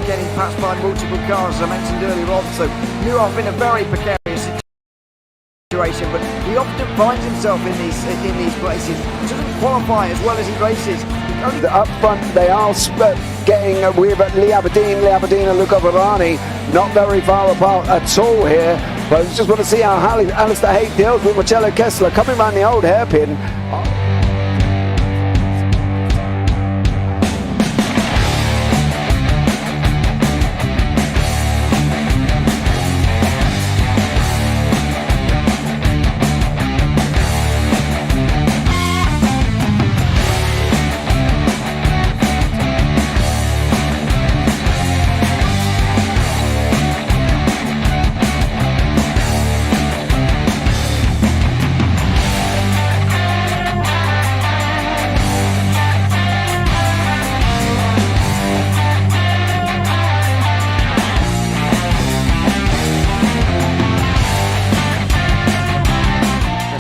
getting passed by multiple cars, as I mentioned earlier on. So Nuoff in a very precarious situation, but he often finds himself in these places. He doesn't qualify as well as he races. Up front, they are getting with Lee Aberdeen and Luca Varani, not very far apart at all here. But I just want to see how Alistair Haig deals with Marcello Kessler coming around the old hairpin.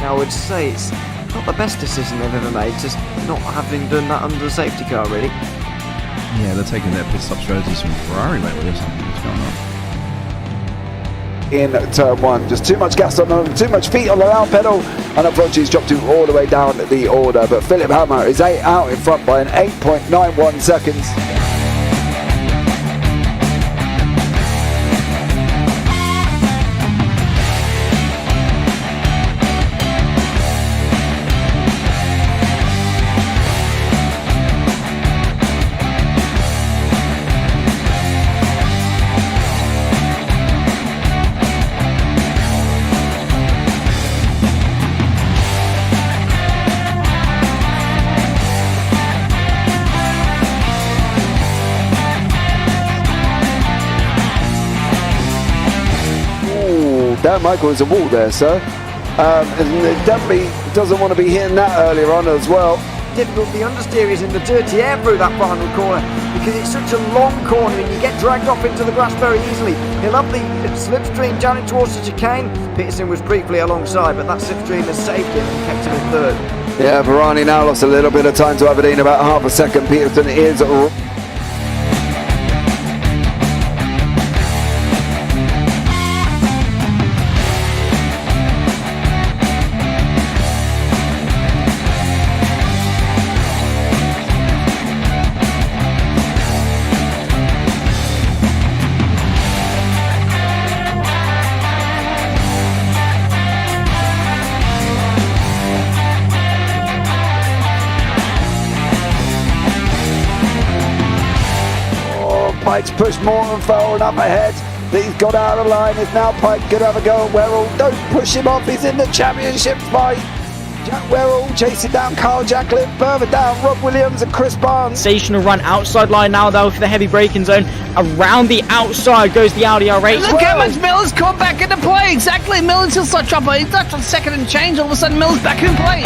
I would say it's not the best decision they've ever made, just not having done that under the safety car, really. Yeah, they're taking their pit stop strategies from Ferrari lately or something. What's going on? In turn one, just too much gas on them, too much feet on the loud pedal, and unfortunately he's dropped all the way down the order. But Philip Hammer is out in front by an 8.91 seconds. Dan Michael is a wall there, sir. And it definitely doesn't want to be hitting that earlier on as well. Difficult, the understeer is in the dirty air through that final corner because it's such a long corner and you get dragged off into the grass very easily. He'll have the slipstream down towards the chicane. Peterson was briefly alongside, but that slipstream has saved him and kept him in third. Yeah, Varani now lost a little bit of time to Aberdeen, about half a second. Peterson is Pike's pushed Morton forward up ahead. He's got out of line. Is now Pike going to have a go at Werrell? Don't push him off. He's in the championship fight. Jack Werrell chasing down Carl Jacklin. Further down, Rob Williams and Chris Barnes. Sensational run outside line now though for the heavy braking zone. Around the outside goes the Audi R8. Look how much Miller's come back into play. Exactly. Miller's still start dropping. He's not on second and change. All of a sudden, Miller's back in play.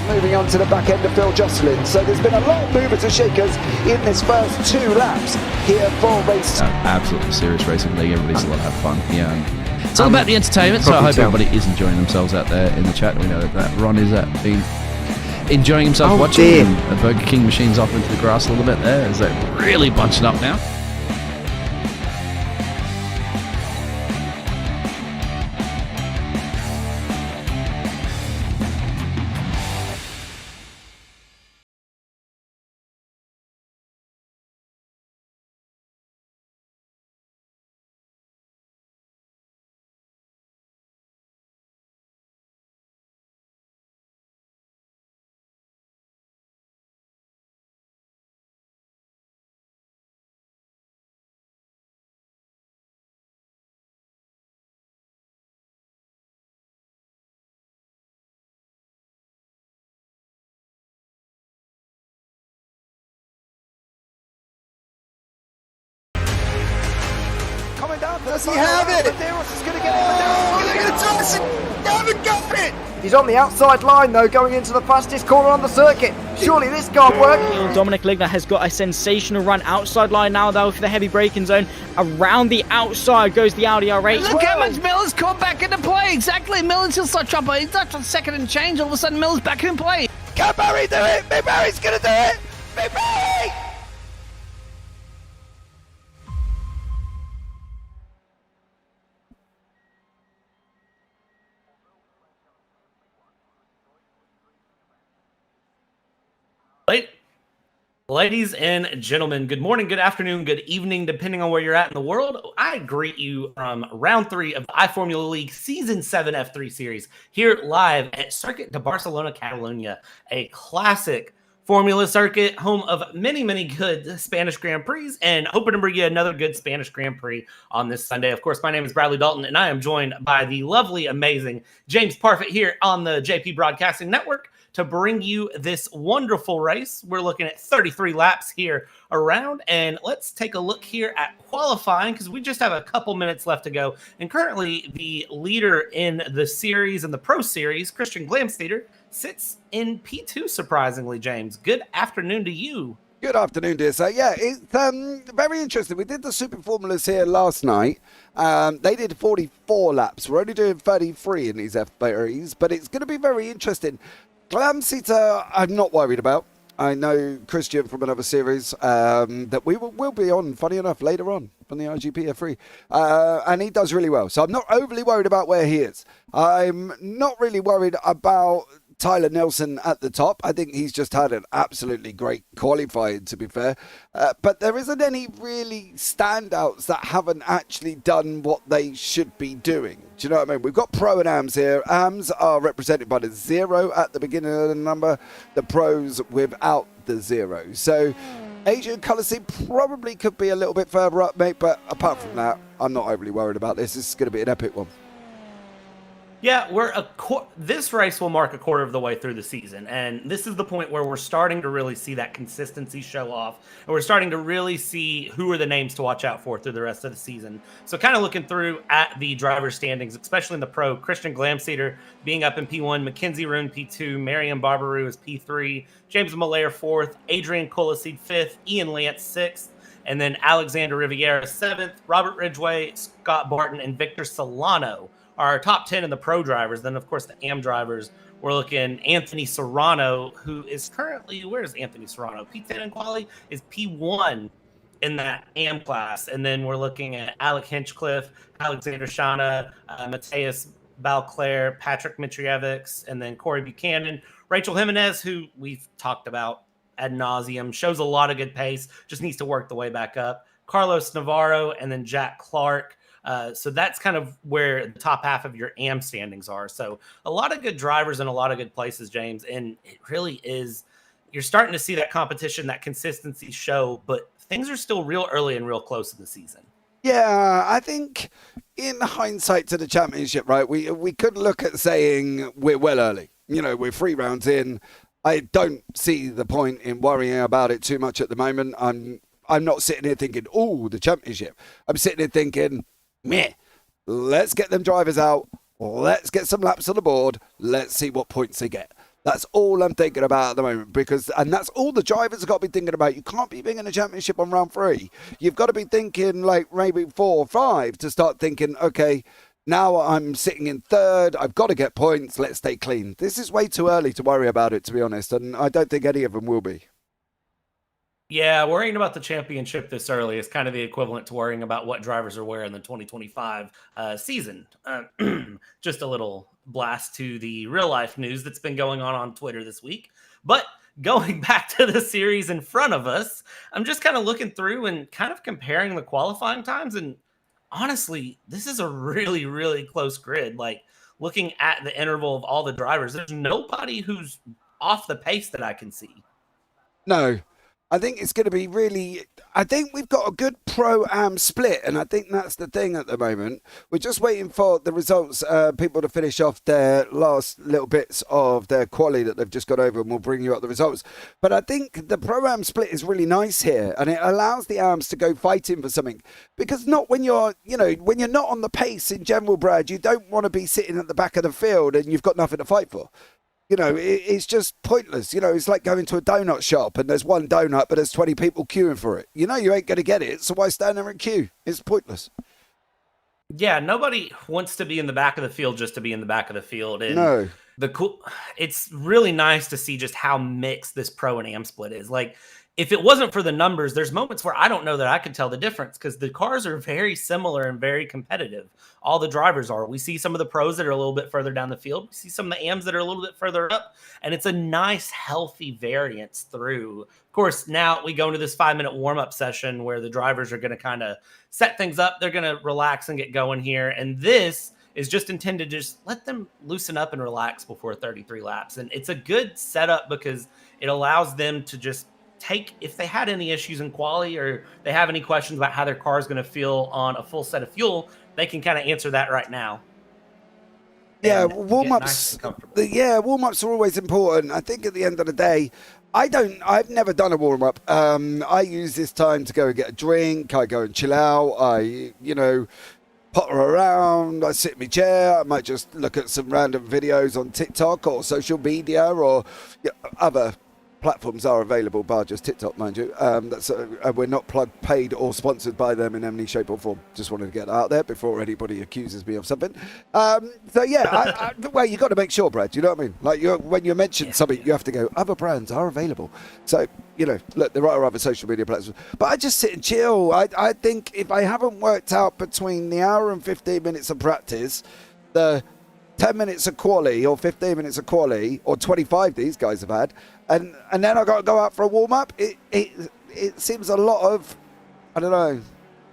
Moving on to the back end of Phil Jocelyn. So there's been a lot of movers and shakers in this first 2 laps here for race. Absolutely serious racing league. Everybody's allowed to have fun. Yeah, it's all about the entertainment. So I hope everybody is enjoying themselves out there in the chat. We know that Ron is been enjoying himself watching. The Burger King machine's off into the grass a little bit there. Is that really bunching up now? Does he have it? Medeiros is going to get it. Medeiros is going to toss it. Never got it. He's on the outside line though, going into the fastest corner on the circuit. Surely this can't work. Dominic Ligner has got a sensational run outside line now though for the heavy braking zone. Around the outside goes the Audi R8. Look how much Miller's caught back into play. Exactly. Miller's still start chopper. He's not on second and change. All of a sudden, Miller's back in play. Can Barry do it? Big Barry's going to do it. Big Barry. Ladies and gentlemen, good morning, good afternoon, good evening, depending on where you're at in the world. I greet you from round 3 of the iFormula League Season 7 F3 Series here live at Circuit de Barcelona, Catalonia, a classic Formula circuit, home of many, many good Spanish Grand Prix, and hoping to bring you another good Spanish Grand Prix on this Sunday. Of course, my name is Bradley Dalton, and I am joined by the lovely, amazing James Parfitt here on the JP Broadcasting Network to bring you this wonderful race. We're looking at 33 laps here around, and let's take a look here at qualifying because we just have a couple minutes left to go. And currently, the leader in the series and the Pro Series, Christian Glamsteeder, sits in P2, surprisingly, James. Good afternoon to you. Good afternoon, dear sir. Yeah, it's very interesting. We did the Super Formulas here last night. They did 44 laps. We're only doing 33 in these F3s, but it's going to be very interesting. Glamsteeder, I'm not worried about. I know Christian from another series that we will be on, funny enough, later on from the IGP F3. And he does really well. So I'm not overly worried about where he is. I'm not really worried about Tyler Nelson at the top. I think he's just had an absolutely great qualifying, to be fair. But there isn't any really standouts that haven't actually done what they should be doing. Do you know what I mean? We've got Pro and AMs here. AMs are represented by the 0 at the beginning of the number, the Pros without the 0. So Adrian Cullisy probably could be a little bit further up, mate. But apart from that, I'm not overly worried about this. This is going to be an epic one. Yeah, this race will mark a quarter of the way through the season, and this is the point where we're starting to really see that consistency show off, and we're starting to really see who are the names to watch out for through the rest of the season. So kind of looking through at the driver standings, especially in the Pro, Christian Glamsteeder being up in P1, Mackenzie Roon P2, Mariam Barbarou is P3, James Malaire 4th, Adrian Colaseed 5th, Ian Lance 6th, and then Alexander Riviera 7th, Robert Ridgway, Scott Barton, and Victor Solano are top 10 in the Pro drivers. Then, of course, the AM drivers, we're looking Anthony Serrano, who is currently, where's Anthony Serrano? P10 in quali is P1 in that AM class. And then we're looking at Alec Hinchcliffe, Alexander Shana, Mateus Balclair, Patrick Mitrievics, and then Corey Buchanan, Rachel Jimenez, who we've talked about ad nauseum, shows a lot of good pace, just needs to work the way back up. Carlos Navarro, and then Jack Clark. So that's kind of where the top half of your AM standings are. So a lot of good drivers in a lot of good places, James. And it really is, you're starting to see that competition, that consistency show, but things are still real early and real close in the season. Yeah, I think in hindsight to the championship, right, we could look at saying we're well early. You know, we're 3 rounds in. I don't see the point in worrying about it too much at the moment. I'm not sitting here thinking, oh, the championship. I'm sitting here thinking, meh, let's get them drivers out. Let's get some laps on the board. Let's see what points they get. That's all I'm thinking about at the moment, and that's all the drivers have got to be thinking about. You can't be being in a championship on round 3. You've got to be thinking like maybe 4 or 5 to start thinking, okay, now I'm sitting in 3rd. I've got to get points. Let's stay clean. This is way too early to worry about it, to be honest, and I don't think any of them will be. Yeah, worrying about the championship this early is kind of the equivalent to worrying about what drivers are wearing the 2025 season. Just a little blast to the real life news that's been going on Twitter this week. But going back to the series in front of us, I'm just kind of looking through and kind of comparing the qualifying times. And honestly, this is a really, really close grid. Like looking at the interval of all the drivers, there's nobody who's off the pace that I can see. No. I think it's going to be really, I think we've got a good pro-am split, and I think that's the thing at the moment. We're just waiting for the results, people to finish off their last little bits of their quali that they've just got over, and we'll bring you up the results. But I think the pro-am split is really nice here, and it allows the AMs to go fighting for something. Because not when you're, when you're not on the pace in general, Brad, you don't want to be sitting at the back of the field and you've got nothing to fight for. It's just pointless. It's like going to a donut shop and there's one donut, but there's 20 people queuing for it. You ain't going to get it, so why stand there and queue? It's pointless. Yeah, nobody wants to be in the back of the field just to be in the back of the field. And no. It's really nice to see just how mixed this pro and am split is. Like, if it wasn't for the numbers, there's moments where I don't know that I could tell the difference because the cars are very similar and very competitive. All the drivers are. We see some of the pros that are a little bit further down the field. We see some of the AMs that are a little bit further up. And it's a nice, healthy variance through. Of course, now we go into this 5-minute warm-up session where the drivers are going to kind of set things up. They're going to relax and get going here. And this is just intended to just let them loosen up and relax before 33 laps. And it's a good setup because it allows them to just if they had any issues in quali or they have any questions about how their car is going to feel on a full set of fuel, they can kind of answer that right now. Yeah, warm-ups. Warm-ups are always important. I think at the end of the day, I've never done a warm-up. I use this time to go and get a drink. I go and chill out. I, potter around. I sit in my chair. I might just look at some random videos on TikTok or social media or other platforms are available, bar just TikTok, mind you. We're not paid or sponsored by them in any shape or form. Just wanted to get that out there before anybody accuses me of something. Well, you got to make sure, Brad. You know what I mean? Like when you mention something, you have to go. Other brands are available. So look, there are other social media platforms, but I just sit and chill. I think if I haven't worked out between the hour and 15 minutes of practice, the 10 minutes of quali or 15 minutes of quali or 25 these guys have had, and then I got to go out for a warm-up, it seems a lot of, I don't know,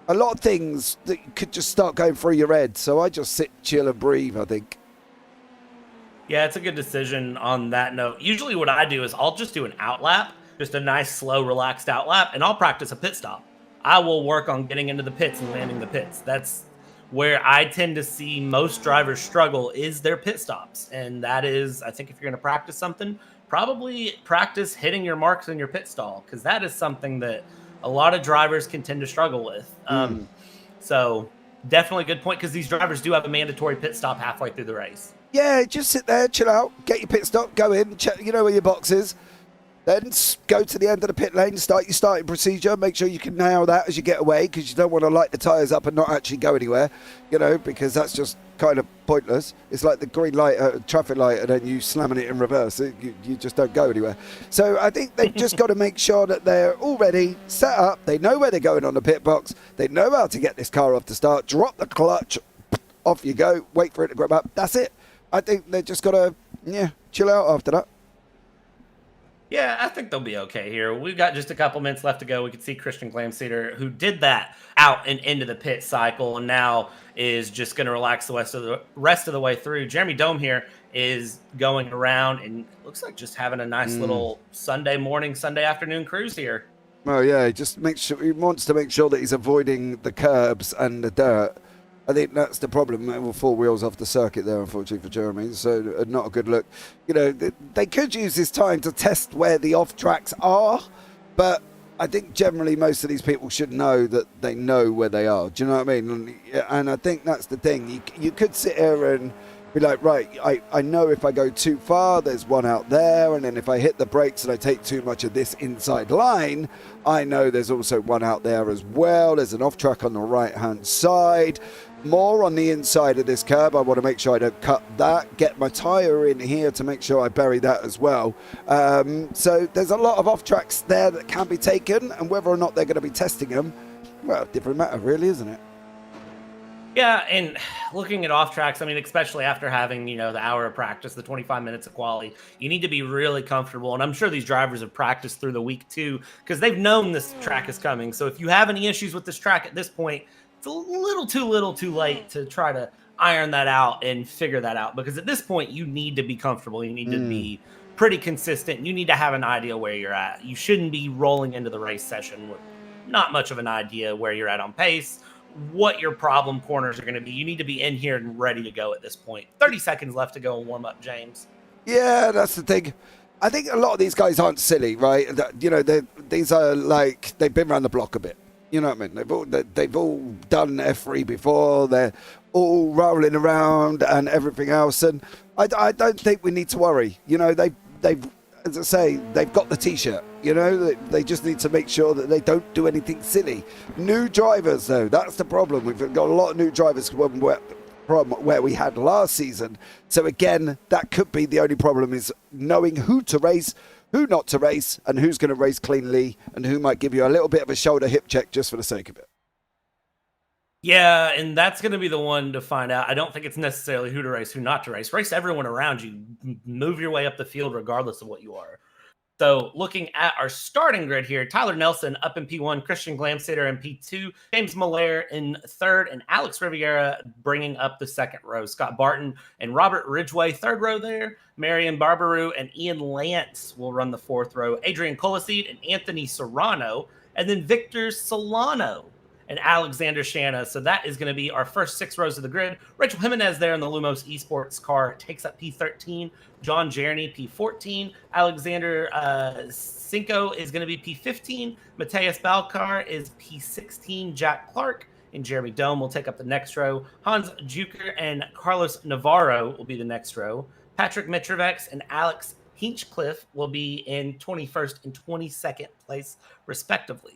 a lot of things that could just start going through your head. So I just sit, chill and breathe, I think. Yeah, it's a good decision on that note. Usually what I do is I'll just do an out lap, just a nice, slow, relaxed out lap, and I'll practice a pit stop. I will work on getting into the pits and landing the pits. That's where I tend to see most drivers struggle is their pit stops. And that is, I think if you're going to practice something, probably practice hitting your marks in your pit stall, because that is something that a lot of drivers can tend to struggle with. So definitely a good point, because these drivers do have a mandatory pit stop halfway through the race. Yeah, just sit there, chill out, get your pit stop, go in, check, where your box is. Then go to the end of the pit lane, start your starting procedure. Make sure you can nail that as you get away, because you don't want to light the tyres up and not actually go anywhere, because that's just kind of pointless. It's like the green light, traffic light, and then you slamming it in reverse. You just don't go anywhere. So I think they've just got to make sure that they're all ready, set up. They know where they're going on the pit box. They know how to get this car off the start. Drop the clutch, off you go. Wait for it to grab up. That's it. I think they just got to, chill out after that. Yeah, I think they'll be okay here. We've got just a couple minutes left to go. We can see Christian Glamseeder, who did that out and into the pit cycle, and now is just going to relax the rest of the way through. Jeremy Dome here is going around and looks like just having a nice little Sunday morning, Sunday afternoon cruise here. Oh yeah, he wants to make sure that he's avoiding the curbs and the dirt. I think that's the problem. 4 wheels off the circuit there, unfortunately, for Jeremy. So not a good look. They could use this time to test where the off tracks are, but I think generally most of these people should know that they know where they are. Do you know what I mean? And I think that's the thing. You could sit here and be like, right, I know if I go too far, there's one out there, and then if I hit the brakes and I take too much of this inside line, I know there's also one out there as well. There's an off track on the right-hand side. More on the inside of this curb. I want to make sure I don't cut that. Get my tyre in here to make sure I bury that as well. So there's a lot of off tracks there that can be taken, and whether or not they're going to be testing them, well, different matter really, isn't it? Yeah, and looking at off tracks, I mean, especially after having, the hour of practice, the 25 minutes of quali, you need to be really comfortable. And I'm sure these drivers have practiced through the week too, because they've known this track is coming. So if you have any issues with this track at this point, it's a little too late to try to iron that out and figure that out, because at this point you need to be comfortable. You need to be pretty consistent. You need to have an idea where you're at. You shouldn't be rolling into the race session not much of an idea where you're at on pace, what your problem corners are going to be. You need to be in here and ready to go at this point. 30 seconds left to go and warm up, James. Yeah, that's the thing. I think a lot of these guys aren't silly, right? These are like, they've been around the block a bit. You know what I mean? They've all done F3 before. They're all rolling around and everything else. And I don't think we need to worry. They've, as I say, they've got the T-shirt. They just need to make sure that they don't do anything silly. New drivers, though, that's the problem. We've got a lot of new drivers from where we had last season. So again, that could be the only problem, is knowing who to race, who not to race, and who's going to race cleanly, and who might give you a little bit of a shoulder hip check just for the sake of it. Yeah, and that's going to be the one to find out. I don't think it's necessarily who to race, who not to race. Race everyone around you. Move your way up the field regardless of what you are. So looking at our starting grid here, Tyler Nelson up in P1, Christian Glamsitter in P2, James Malaire in third, and Alex Riviera bringing up the second row. Scott Barton and Robert Ridgway, third row there. Marion Barbaroux and Ian Lance will run the fourth row. Adrian Colaseed and Anthony Serrano, and then Victor Solano and Alexander Shanna. So that is going to be our first 6 rows of the grid. Rachel Jimenez there in the Lumos Esports car takes up P13. John Jeremy, P14. Alexander Cinco is going to be P15. Mateus Balcar is P16. Jack Clark and Jeremy Dome will take up the next row. Hans Juker and Carlos Navarro will be the next row. Patrick Mitrovic and Alex Hinchcliffe will be in 21st and 22nd place, respectively.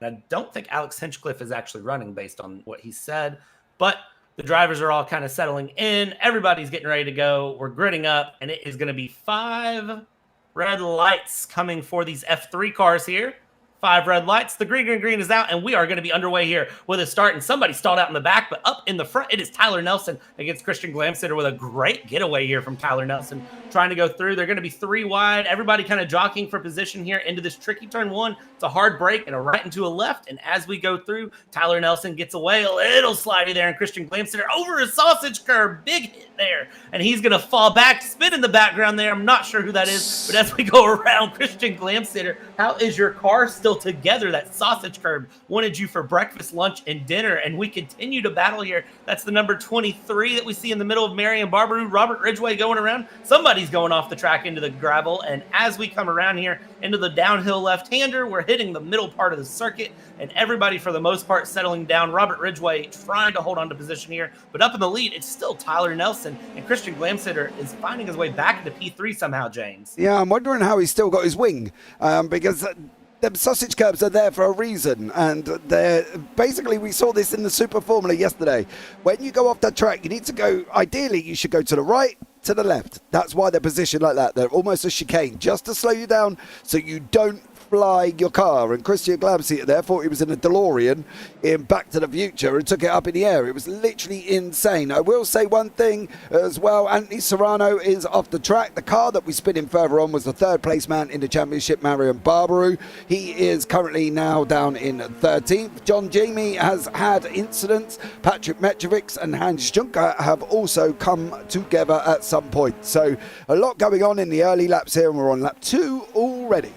And I don't think Alex Hinchcliffe is actually running based on what he said, but the drivers are all kind of settling in. Everybody's getting ready to go. We're gridding up, and it is going to be 5 red lights coming for these F3 cars here. 5 red lights. The green is out, and we are going to be underway here with a start. And somebody stalled out in the back, but up in the front, it is Tyler Nelson against Christian Glamsitter with a great getaway here from Tyler Nelson trying to go through. They're going to be 3 wide. Everybody kind of jockeying for position here into this tricky turn 1. It's a hard break and a right into a left. And as we go through, Tyler Nelson gets away a little slidey there, and Christian Glamsitter over a sausage curb. Big hit there. And he's going to fall back, spin in the background there. I'm not sure who that is, but as we go around, Christian Glamsitter, how is your car still together? That sausage curb wanted you for breakfast, lunch, and dinner, and we continue to battle here. That's the number 23 that we see in the middle of Marion Barbaroux. Robert Ridgway going around. Somebody's going off the track into the gravel, and as we come around here into the downhill left-hander, we're hitting the middle part of the circuit, and everybody, for the most part, settling down. Robert Ridgway trying to hold on to position here, but up in the lead, it's still Tyler Nelson, and Christian Glamsitter is finding his way back into P3 somehow, James. Yeah, I'm wondering how he's still got his wing, because the sausage curbs are there for a reason, and they're basically, we saw this in the Super Formula yesterday. When you go off that track, you need to go, ideally you should go to the right, to the left. That's why they're positioned like that. They're almost a chicane, just to slow you down so you don't fly your car. And Christian Glamsitter there thought he was in a DeLorean in Back to the Future and took it up in the air. It was literally insane. I will say one thing as well. Anthony Serrano is off the track. The car that we spin in further on was the 3rd place man in the championship, Marion Barbaroux. He is currently now down in 13th. John Jamie has had incidents. Patrick Mitrovic and Hans Juncker have also come together at some point. So a lot going on in the early laps here, and we're on lap 2 already.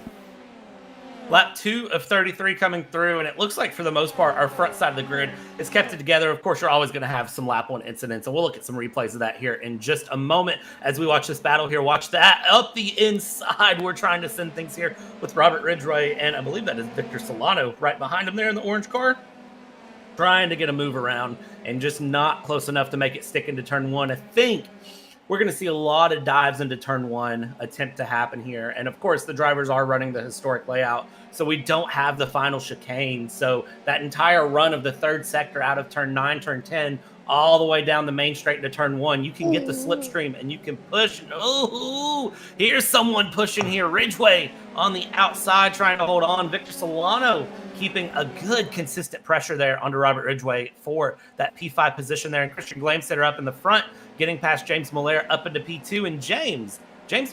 Lap 2 of 33 coming through, and it looks like for the most part, our front side of the grid is kept it together. Of course, you're always going to have some lap 1 incidents, and we'll look at some replays of that here in just a moment as we watch this battle here. Watch that up the inside. We're trying to send things here with Robert Ridgway, and I believe that is Victor Solano right behind him there in the orange car, trying to get a move around and just not close enough to make it stick into turn 1. I think we're going to see a lot of dives into turn 1 attempt to happen here. And of course, the drivers are running the historic layout, so we don't have the final chicane. So that entire run of the 3rd sector out of turn 9, turn 10, all the way down the main straight into turn 1, you can get the slipstream and you can push. Oh, here's someone pushing here. Ridgway on the outside trying to hold on. Victor Solano keeping a good consistent pressure there under Robert Ridgway for that P5 position there. And Christian Glamsitter up in the front, getting past James Malaire up into P2. And James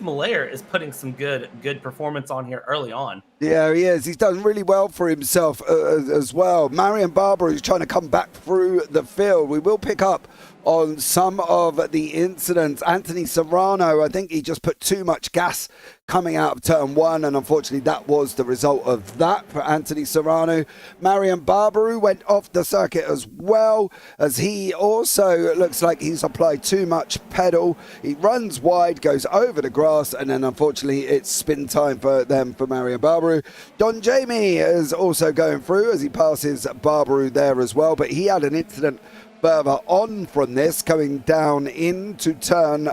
Malaire is putting some good performance on here early on. Yeah, he is. He's done really well for himself as well. Marion Barber is trying to come back through the field. We will pick up on some of the incidents. Anthony Serrano, I think he just put too much gas coming out of turn one, and unfortunately that was the result of that for Anthony Serrano. Marian Barbaru went off the circuit as well, as he also looks like he's applied too much pedal. He runs wide, goes over the grass, and then unfortunately it's spin time for Marian Barbaru. Don Jamie is also going through as he passes Barbaru there as well, but he had an incident further on from this, coming down into turn.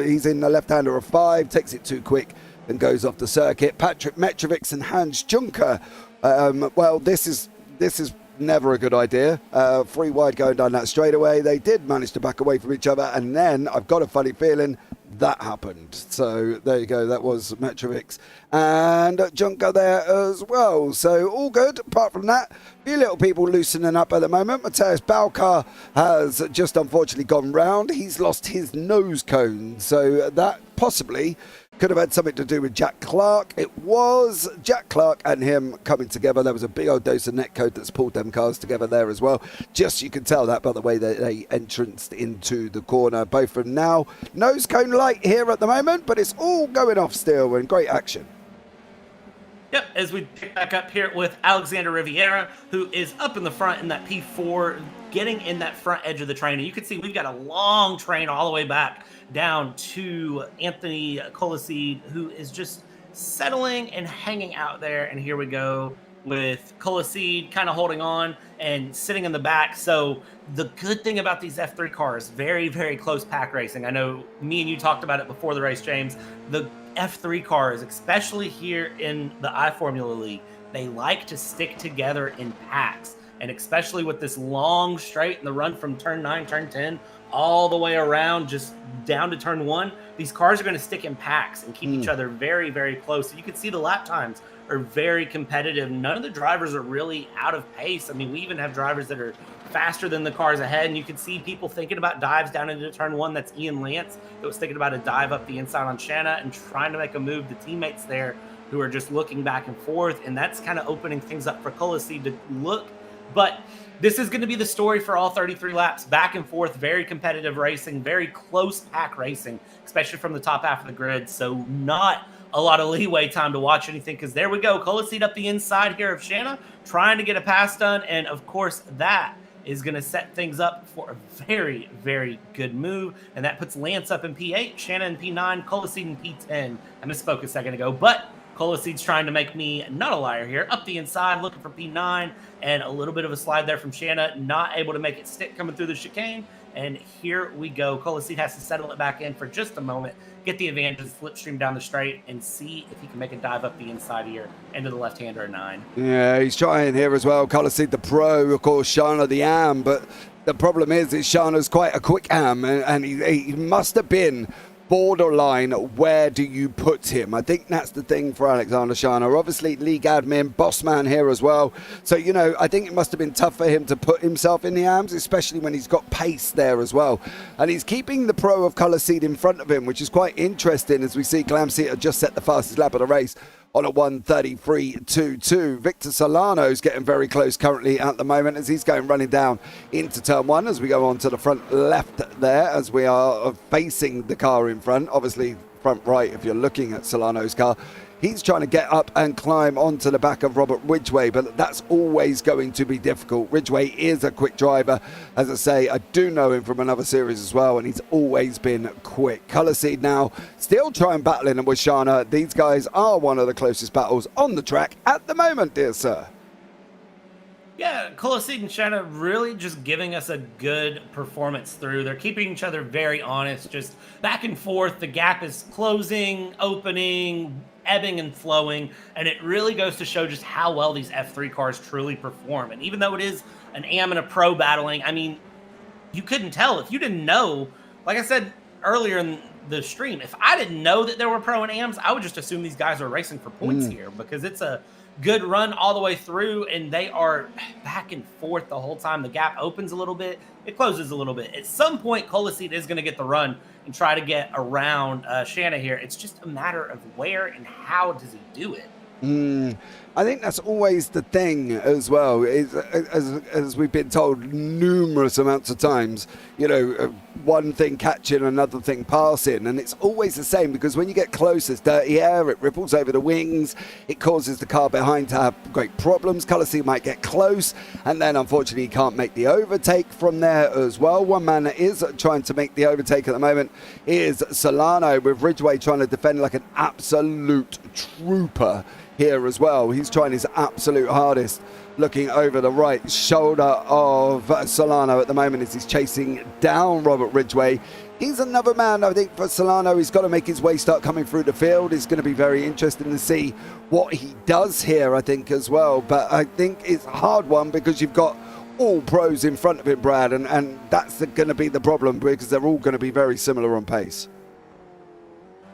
He's in the left-hander of 5, takes it too quick and goes off the circuit. Patrick Metrovic and Hans Juncker. Well, this is never a good idea. 3 wide going down that straightaway. They did manage to back away from each other, and then I've got a funny feeling that happened. So there you go. That was Metrovic and Juncker there as well. So all good. Apart from that, a few little people loosening up at the moment. Mateusz Balcar has just unfortunately gone round. He's lost his nose cone. So that possibly could have had something to do with Jack Clark. It was Jack Clark and him coming together. There was a big old dose of netcode that's pulled them cars together there as well. Just you can tell that by the way that they entranced into the corner. Both of them now nose cone light here at the moment, but it's all going off still and great action. Yep, as we pick back up here with Alexander Riviera, who is up in the front in that P4, getting in that front edge of the train. And you can see we've got a long train all the way back down to Anthony Colaseed, who is just settling and hanging out there. And here we go with Colaseed kind of holding on and sitting in the back. So the good thing about these F3 cars, very, very close pack racing. I know me and you talked about it before the race, James. The F3 cars, especially here in the iFormula League, they like to stick together in packs. And especially with this long straight and the run from turn 9, turn 10, all the way around just down to turn 1, these cars are going to stick in packs and keep each other very, very close. So you can see the lap times are very competitive. None of the drivers are really out of pace. I mean, we even have drivers that are faster than the cars ahead, and you can see people thinking about dives down into turn 1. That's Ian Lance that was thinking about a dive up the inside on Shanna and trying to make a move. The teammates there who are just looking back and forth, and that's kind of opening things up for Colaseed to look. But this is going to be the story for all 33 laps, back and forth, very competitive racing, very close pack racing, especially from the top half of the grid. So not a lot of leeway time to watch anything, because there we go. Colaseed up the inside here of Shanna, trying to get a pass done. And of course, that is going to set things up for a very, very good move. And that puts Lance up in P8, Shanna in P9, Colaseed in P10. I misspoke a second ago, but Colaseed's trying to make me not a liar here. Up the inside, looking for P9, and a little bit of a slide there from Shanna. Not able to make it stick coming through the chicane. And here we go. Colaseed has to settle it back in for just a moment, get the advantage, slipstream down the straight, and see if he can make a dive up the inside here into the left-hander at 9. Yeah, he's trying here as well. Colaseed the pro, of course, Shanna the am, but the problem is Shanna's quite a quick am, and he must have been borderline. Where do you put him? I think that's the thing for Alexander Shanna. Obviously, league admin, boss man here as well. So, you know, I think it must have been tough for him to put himself in the AMs, especially when he's got pace there as well. And he's keeping the pro of Colaseed in front of him, which is quite interesting, as we see Glamseater just set the fastest lap of the race on a 1:33.22. Victor Solano's getting very close currently at the moment as he's going running down into turn 1 as we go on to the front left there, as we are facing the car in front. Obviously front right if you're looking at Solano's car. He's trying to get up and climb onto the back of Robert Ridgway, but that's always going to be difficult. Ridgway is a quick driver. As I say, I do know him from another series as well, and he's always been quick. Colaseed now still trying battling with Shanna. These guys are one of the closest battles on the track at the moment, dear sir. Yeah, Colaseed and Shanna really just giving us a good performance through. They're keeping each other very honest, just back and forth. The gap is closing, opening, ebbing and flowing, and it really goes to show just how well these F3 cars truly perform. And even though it is an AM and a pro battling, I mean, you couldn't tell if you didn't know. Like I said earlier in the stream, if I didn't know that there were pro and AMs, I would just assume these guys are racing for points here, because it's a good run all the way through, and they are back and forth the whole time. The gap opens a little bit, it closes a little bit. At some point, Colaseed is going to get the run and try to get around Shanna here. It's just a matter of where and how does he do it. I think that's always the thing as well, is, as we've been told numerous amounts of times, one thing catching, another thing passing, and it's always the same, because when you get close, there's dirty air, it ripples over the wings, it causes the car behind to have great problems. Colossea might get close, and then unfortunately he can't make the overtake from there as well. One man that is trying to make the overtake at the moment is Solano, with Ridgway trying to defend like an absolute trooper here as well. He's trying his absolute hardest, looking over the right shoulder of Solano at the moment as he's chasing down Robert Ridgway. He's another man, I think, for Solano. He's got to make his way start coming through the field. It's going to be very interesting to see what he does here, I think, as well. But I think it's a hard one, because you've got all pros in front of him, Brad, and that's going to be the problem, because they're all going to be very similar on pace.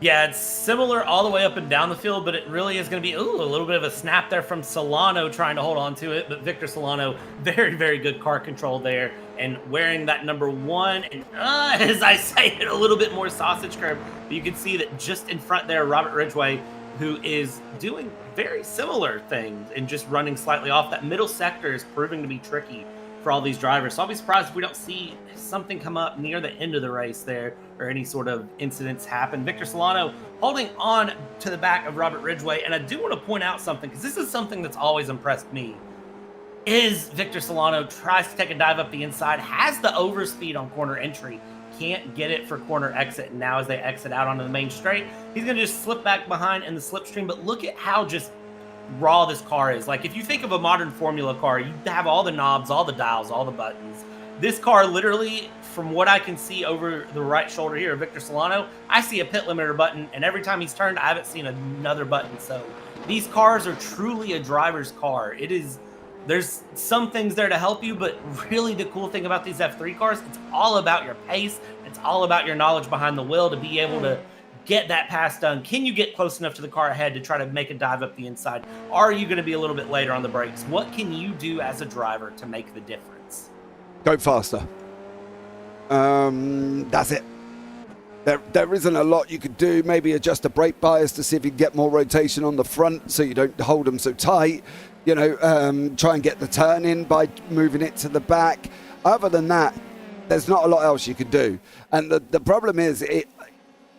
Yeah, it's similar all the way up and down the field, but it really is going to be a little bit of a snap there from Solano trying to hold on to it. But Victor Solano, very, very good car control there, and wearing that number 1. And as I say it, a little bit more sausage curve. But you can see that just in front there, Robert Ridgway, who is doing very similar things and just running slightly off. That middle sector is proving to be tricky for all these drivers. So I'll be surprised if we don't see something come up near the end of the race there, or any sort of incidents happen. Victor Solano holding on to the back of Robert Ridgway. And I do want to point out something, because this is something that's always impressed me, is Victor Solano tries to take a dive up the inside, has the overspeed on corner entry, can't get it for corner exit. And now as they exit out onto the main straight, he's going to just slip back behind in the slipstream. But look at how just raw this car is. Like, if you think of a modern Formula car, you have all the knobs, all the dials, all the buttons. This car literally, from what I can see over the right shoulder here of Victor Solano, I see a pit limiter button, and every time he's turned, I haven't seen another button. So these cars are truly a driver's car. There's some things there to help you, but really the cool thing about these F3 cars, it's all about your pace. It's all about your knowledge behind the wheel to be able to get that pass done. Can you get close enough to the car ahead to try to make a dive up the inside? Are you going to be a little bit later on the brakes? What can you do as a driver to make the difference? Go faster. That's it. There isn't a lot you could do. Maybe adjust the brake bias to see if you can get more rotation on the front so you don't hold them so tight. Try and get the turn in by moving it to the back. Other than that, there's not a lot else you can do. And the problem is,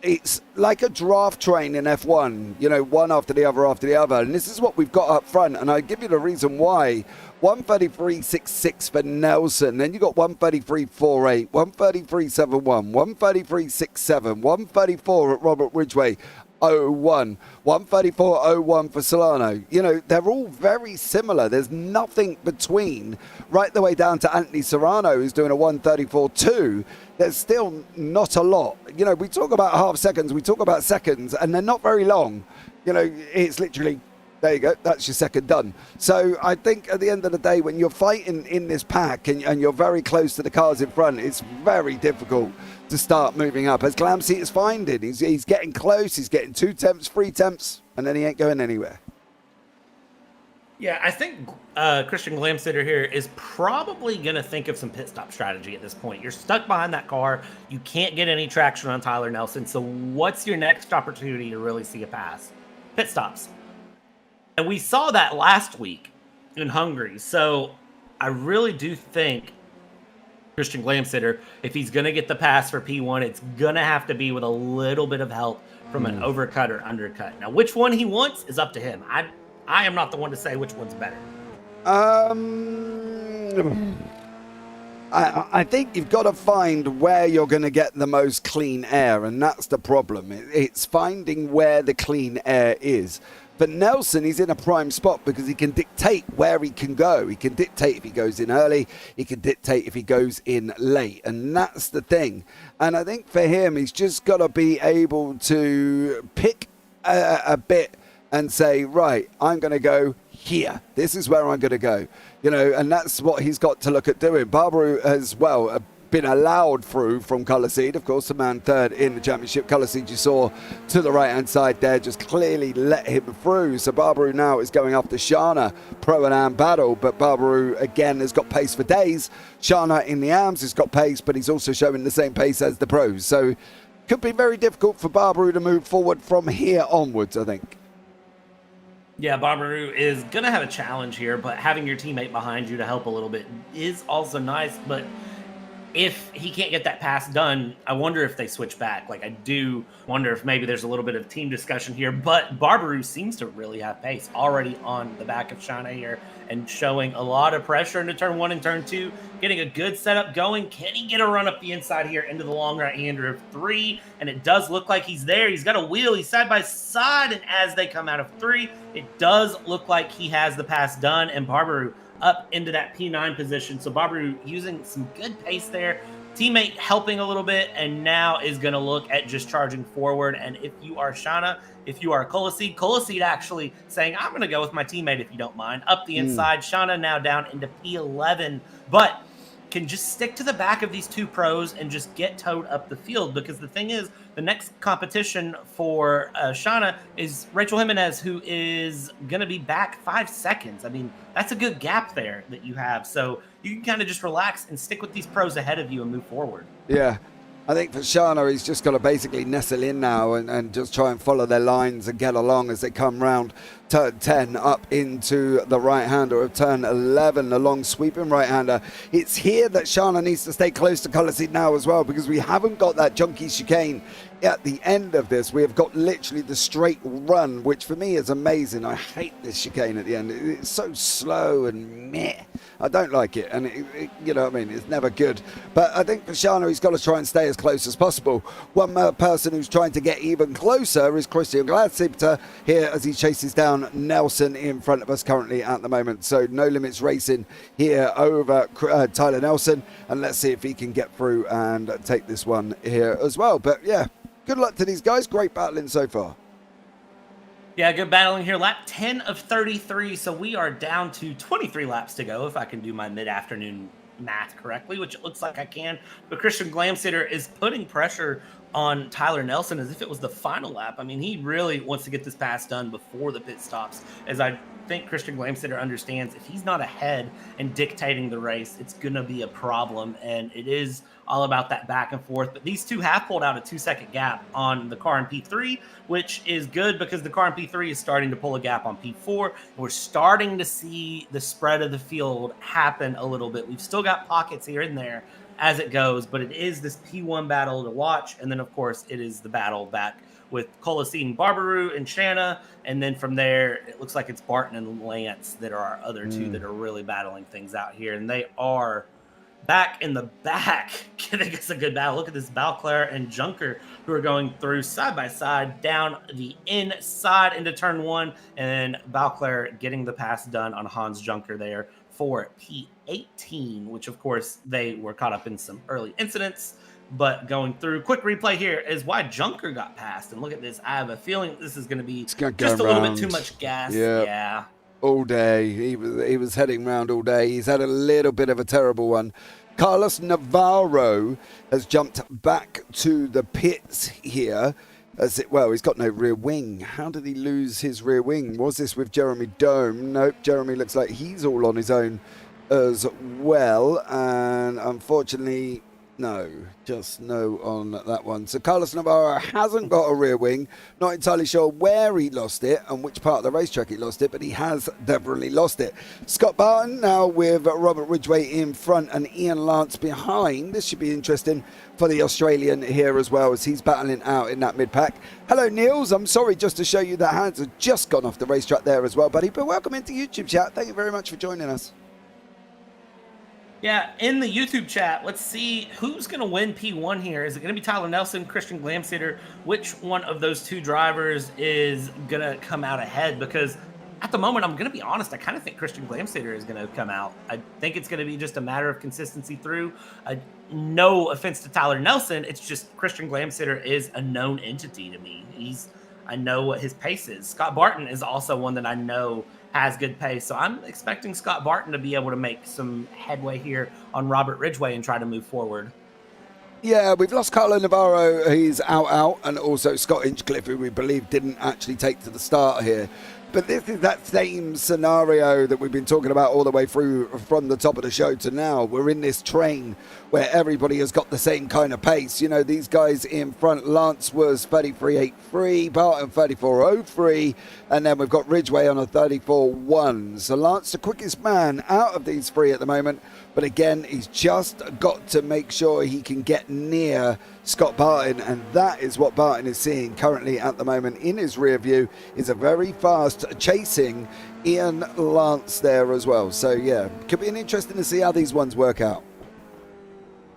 it's like a draft train in F1, one after the other. And this is what we've got up front. And I give you the reason why. 133.66 for Nelson. Then you got 133.48, 133.71, 133.67, 134 at Robert Ridgway. 01, 134.01 for Solano. They're all very similar. There's nothing between, right the way down to Anthony Serrano, who's doing a 134.2. There's still not a lot. We talk about half seconds, we talk about seconds, and they're not very long. It's literally, there you go, that's your second done. So I think at the end of the day, when you're fighting in this pack and you're very close to the cars in front, it's very difficult to start moving up. As Glamsey is finding, he's getting close, he's getting 2 temps, 3 temps, and then he ain't going anywhere. Yeah, I think Christian Glamsitter here is probably going to think of some pit stop strategy at this point. You're stuck behind that car. You can't get any traction on Tyler Nelson. So what's your next opportunity to really see a pass? Pit stops. And we saw that last week in Hungary. So I really do think Christian Glamsitter, if he's going to get the pass for P1, it's going to have to be with a little bit of help from an overcut or undercut. Now, which one he wants is up to him. I am not the one to say which one's better. I think you've got to find where you're going to get the most clean air, and that's the problem. It's finding where the clean air is. But Nelson, he's in a prime spot because he can dictate where he can go. He can dictate if he goes in early. He can dictate if he goes in late. And that's the thing. And I think for him, he's just got to be able to pick a bit and say, right, I'm going to go here. This is where I'm going to go. And that's what he's got to look at doing. Barbaru as well been allowed through from Colossea. Of course, the man third in the championship. Colossea, you saw to the right-hand side there, just clearly let him through. So Barbaru now is going after Shana, Pro-Am battle, but Barbaru again has got pace for days. Shana in the AMs has got pace, but he's also showing the same pace as the pros. So could be very difficult for Barbaru to move forward from here onwards, I think. Yeah, Barbaroo is going to have a challenge here, but having your teammate behind you to help a little bit is also nice. But if he can't get that pass done, I wonder if they switch back. Like, I do wonder if maybe there's a little bit of team discussion here, but Barbaroo seems to really have pace already on the back of Shauna here and showing a lot of pressure into turn 1 and turn 2, getting a good setup going. Can he get a run up the inside here into the long right-hander of 3? And it does look like he's there. He's got a wheel. He's side by side, and as they come out of 3, it does look like he has the pass done, and Barbaroo up into that P9 position. So Barbaroo using some good pace there. Teammate helping a little bit, and now is going to look at just charging forward. And if you are Shauna, if you are Colaseed actually saying, I'm going to go with my teammate if you don't mind. Up the inside. Shauna now down into P11, but can just stick to the back of these two pros and just get towed up the field. Because the thing is, the next competition for Shauna is Rachel Jimenez, who is going to be back 5 seconds. I mean, that's a good gap there that you have. So you can kind of just relax and stick with these pros ahead of you and move forward. Yeah. I think for Shauna, he's just got to basically nestle in now and just try and follow their lines and get along as they come round turn 10 up into the right-hander of turn 11, the long sweeping right-hander. It's here that Shauna needs to stay close to Colaseed now as well, because we haven't got that junky chicane at the end of this. We have got literally the straight run, which for me is amazing. I hate this chicane at the end. It's so slow and meh. I don't like it, and it you know what I mean, it's never good. But I think for Shauna, he's got to try and stay as close as possible. One person who's trying to get even closer is Christian Gladsipter here as he chases down Nelson in front of us currently at the moment. So No Limits Racing here over Tyler Nelson, and let's see if he can get through and take this one here as well. But yeah, good luck to these guys. Great battling so far. Yeah, good battling here. Lap 10 of 33, so we are down to 23 laps to go, if I can do my mid-afternoon math correctly, which it looks like I can. But Christian Glamsitter is putting pressure on Tyler Nelson as if it was the final lap. I mean, he really wants to get this pass done before the pit stops, as I think Christian Glamsitter understands if he's not ahead and dictating the race, it's going to be a problem, and it is all about that back and forth. But these two have pulled out a 2-second gap on the car in P3, which is good because the car in P3 is starting to pull a gap on P4. We're starting to see the spread of the field happen a little bit. We've still got pockets here and there as it goes, but it is this P1 battle to watch. And then, of course, it is the battle back with Colaseed and Barbaroo and Shanna. And then from there, it looks like it's Barton and Lance that are our other two that are really battling things out here. And they are back in the back giving us a good battle. Look at this, Balclair and Junker, who are going through side by side down the inside into turn 1, and Balclair getting the pass done on Hans Junker there for P18, which of course they were caught up in some early incidents. But going through, quick replay here is why Junker got passed. And look at this. I have a feeling this is going to be just a little bit too much gas. Yeah. All day. He was heading round all day. He's had a little bit of a terrible one. Carlos Navarro has jumped back to the pits here. Well, he's got no rear wing. How did he lose his rear wing? Was this with Jeremy Dome? Nope, Jeremy looks like he's all on his own as well. And unfortunately, no, just no on that one. So Carlos Navarro hasn't got a rear wing. Not entirely sure where he lost it and which part of the racetrack he lost it, but he has definitely lost it. Scott Barton now with Robert Ridgway in front and Ian Lance behind. This should be interesting for the Australian here as well, as he's battling out in that mid-pack. Hello, Niels. I'm sorry just to show you that Hans has just gone off the racetrack there as well, buddy. But welcome into YouTube chat. Thank you very much for joining us. Yeah, in the YouTube chat, let's see who's going to win P1 here. Is it going to be Tyler Nelson, Christian Glamsitter? Which one of those two drivers is going to come out ahead? Because at the moment, I'm going to be honest, I kind of think Christian Glamsitter is going to come out. I think it's going to be just a matter of consistency through. No offense to Tyler Nelson, it's just Christian Glamsitter is a known entity to me. I know what his pace is. Scott Barton is also one that I know has good pace. So I'm expecting Scott Barton to be able to make some headway here on Robert Ridgway and try to move forward. Yeah, we've lost Carlo Navarro. He's out. And also Scott Inchcliffe, who we believe didn't actually take to the start here But this is that same scenario that we've been talking about all the way through from the top of the show to now. We're in this train where everybody has got the same kind of pace. You know, these guys in front, Lance was 33.83, Barton 34.03, and then we've got Ridgway on a 34.1. So Lance, the quickest man out of these three at the moment. But again, he's just got to make sure he can get near Scott Barton, and that is what Barton is seeing currently at the moment in his rear view, is a very fast chasing Ian Lance there as well. So yeah, could be interesting to see how these ones work out.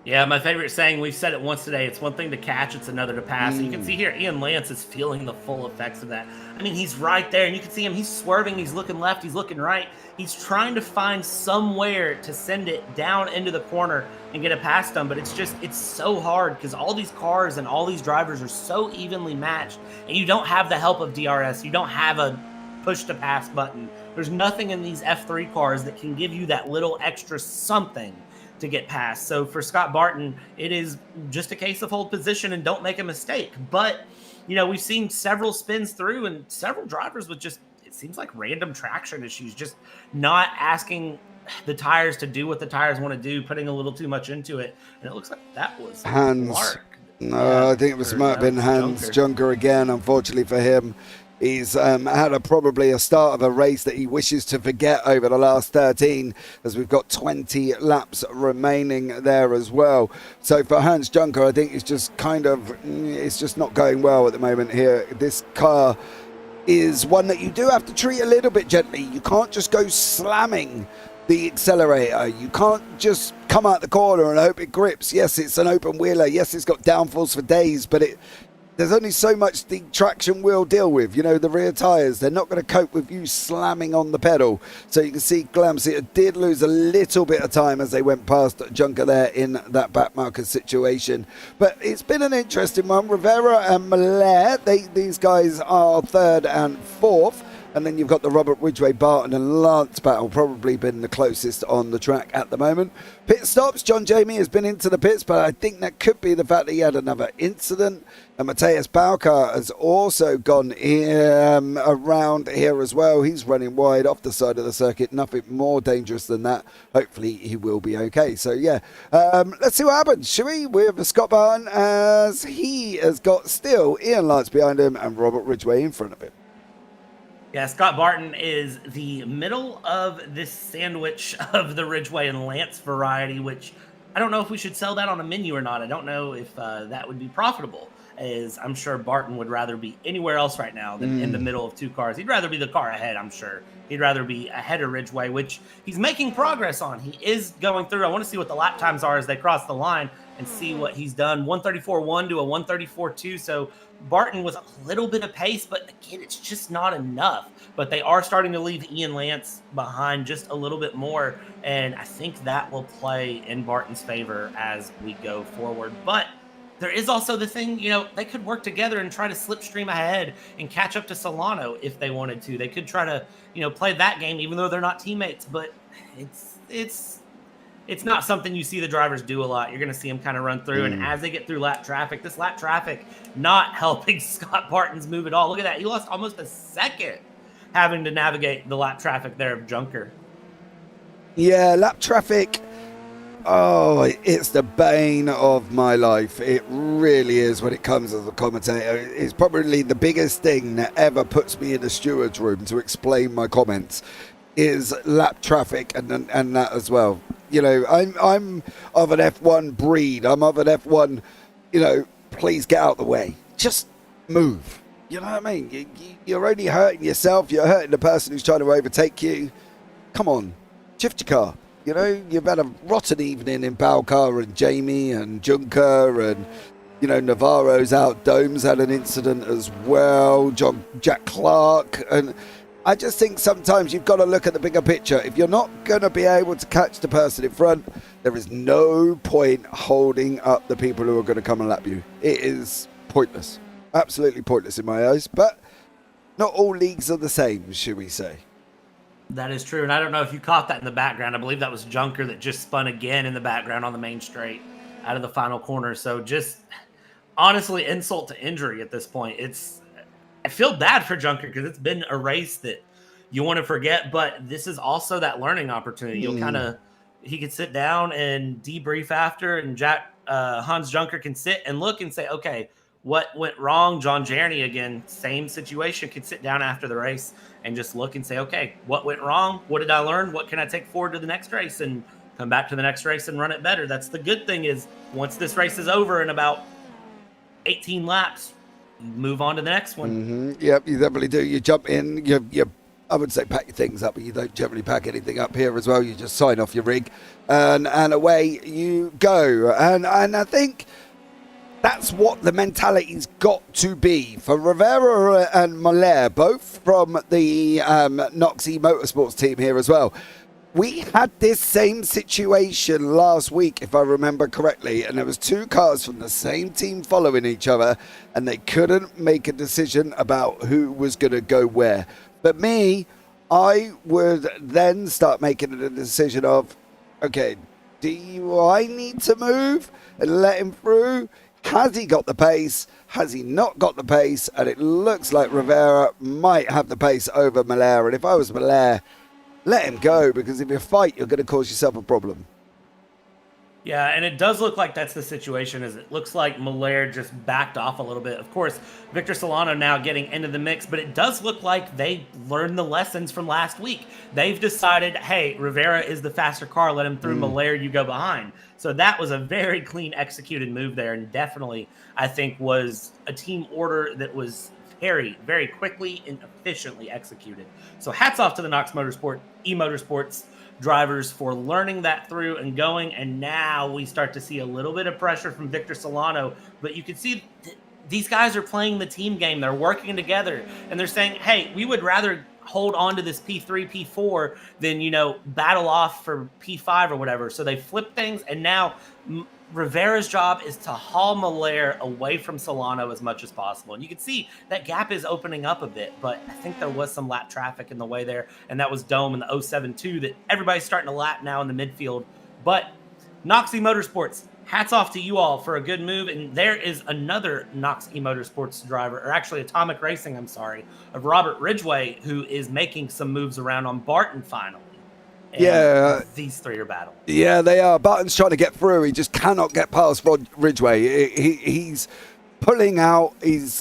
Yeah, my favorite saying, we've said it once today, it's one thing to catch, it's another to pass. And you can see here, Ian Lance is feeling the full effects of that. I mean, he's right there, and you can see him, he's swerving, he's looking left, he's looking right. He's trying to find somewhere to send it down into the corner and get it past them, but it's so hard because all these cars and all these drivers are so evenly matched, and you don't have the help of DRS, you don't have a push-to-pass button. There's nothing in these F3 cars that can give you that little extra something to get past. So for Scott Barton, it is just a case of hold position and don't make a mistake. But, you know, we've seen several spins through and several drivers with just, it seems like random traction issues, just not asking the tires to do what the tires want to do, putting a little too much into it. And it looks like that was Hans. Clark. No, I think it might have been Hans Junker again, unfortunately for him. He's had probably a start of a race that he wishes to forget over the last 13, as we've got 20 laps remaining there as well. So for Hans Junker, I think it's just it's just not going well at the moment here. This car is one that you do have to treat a little bit gently. You can't just go slamming the accelerator. You can't just come out the corner and hope it grips. Yes, it's an open wheeler. Yes, it's got downfalls for days, but there's only so much the traction will deal with. You know, the rear tyres, they're not going to cope with you slamming on the pedal. So you can see Glamseater did lose a little bit of time as they went past Junker there in that back marker situation. But it's been an interesting one. Rivera and Mallet, these guys are third and fourth. And then you've got the Robert Ridgway, Barton and Lance battle, probably been the closest on the track at the moment. Pit stops, John Jamie has been into the pits, but I think that could be the fact that he had another incident. And Matthias Baucar has also gone around here as well. He's running wide off the side of the circuit, nothing more dangerous than that. Hopefully he will be okay. So yeah, let's see what happens, shall we? With Scott Barton, as he has got still Ian Lance behind him and Robert Ridgway in front of him. Yeah, Scott Barton is the middle of this sandwich of the Ridgway and Lance variety, which I don't know if we should sell that on a menu or not. I don't know if that would be profitable, as I'm sure Barton would rather be anywhere else right now than in the middle of two cars. He'd rather be the car ahead, I'm sure. He'd rather be ahead of Ridgway, which he's making progress on. He is going through. I want to see what the lap times are as they cross the line and see what he's done. 134.1 to a 134.2. So Barton with a little bit of pace, but again, it's just not enough. But they are starting to leave Ian Lance behind just a little bit more, and I think that will play in Barton's favor as we go forward. But there is also the thing, you know, they could work together and try to slipstream ahead and catch up to Solano if they wanted to. They could try to, you know, play that game, even though they're not teammates. But it's not something you see the drivers do a lot. You're going to see them kind of run through, and as they get through lap traffic, this lap traffic not helping Scott Barton's move at all. Look at that. He lost almost a second having to navigate the lap traffic there of Junker. Yeah, lap traffic. Oh, it's the bane of my life. It really is when it comes as a commentator. It's probably the biggest thing that ever puts me in the steward's room to explain my comments is lap traffic and that as well. You know, I'm of an F1 breed. I'm of an F1, you know, please get out the way. Just move. You know what I mean? You're only hurting yourself. You're hurting the person who's trying to overtake you. Come on, shift your car. You know, you've had a rotten evening in Baucar and Jamie and Junker and, you know, Navarro's out. Dome's had an incident as well. Jack Clark. And I just think sometimes you've got to look at the bigger picture. If you're not going to be able to catch the person in front, there is no point holding up the people who are going to come and lap you. It is pointless. Absolutely pointless in my eyes. But not all leagues are the same, should we say. That is true, and I don't know if you caught that in the background. I believe that was Junker that just spun again in the background on the main straight out of the final corner. So just honestly, insult to injury at this point. I feel bad for Junker because it's been a race that you want to forget, but this is also that learning opportunity. You'll he could sit down and debrief after, and Hans Junker can sit and look and say, okay, what went wrong? John Jarney, again, same situation, could sit down after the race and just look and say, okay, what went wrong? What did I learn? What can I take forward to the next race? And come back to the next race and run it better. That's the good thing, is once this race is over in about 18 laps, you move on to the next one. Yep, you definitely do. You jump in, you I would say pack your things up, but you don't generally pack anything up here as well. You just sign off your rig and away you go. And I think that's what the mentality's got to be for Rivera and Moller, both from the Noxie Motorsports team here as well. We had this same situation last week, if I remember correctly, and there was 2 cars from the same team following each other, and they couldn't make a decision about who was going to go where. But me, I would then start making a decision of, okay, do I need to move and let him through? Has he got the pace? Has he not got the pace? And it looks like Rivera might have the pace over Moller. And if I was Moller, let him go, because if you fight, you're going to cause yourself a problem. Yeah, and it does look like that's the situation. Is it looks like Moller just backed off a little bit. Of course, Victor Solano now getting into the mix, but it does look like they learned the lessons from last week. They've decided, hey, Rivera is the faster car. Let him through. Moller, you go behind. So that was a very clean executed move there, and definitely, I think, was a team order that was very, very quickly and efficiently executed. So hats off to the Nox Motorsports drivers for learning that through and going, and now we start to see a little bit of pressure from Victor Solano, but you can see these guys are playing the team game. They're working together, and they're saying, hey, we would rather hold on to this P3, P4 than, battle off for P5 or whatever. So they flip things, and now Rivera's job is to haul Moller away from Solano as much as possible. And you can see that gap is opening up a bit, but I think there was some lap traffic in the way there, and that was Dome in the 07-2 that everybody's starting to lap now in the midfield. But Noxie Motorsports, hats off to you all for a good move. And there is another Noxie Motorsports driver, or actually Atomic Racing, of Robert Ridgway, who is making some moves around on Barton finally. And these 3 are battling. Yeah, they are. Barton's trying to get through. He just cannot get past Ridgway. He's pulling out.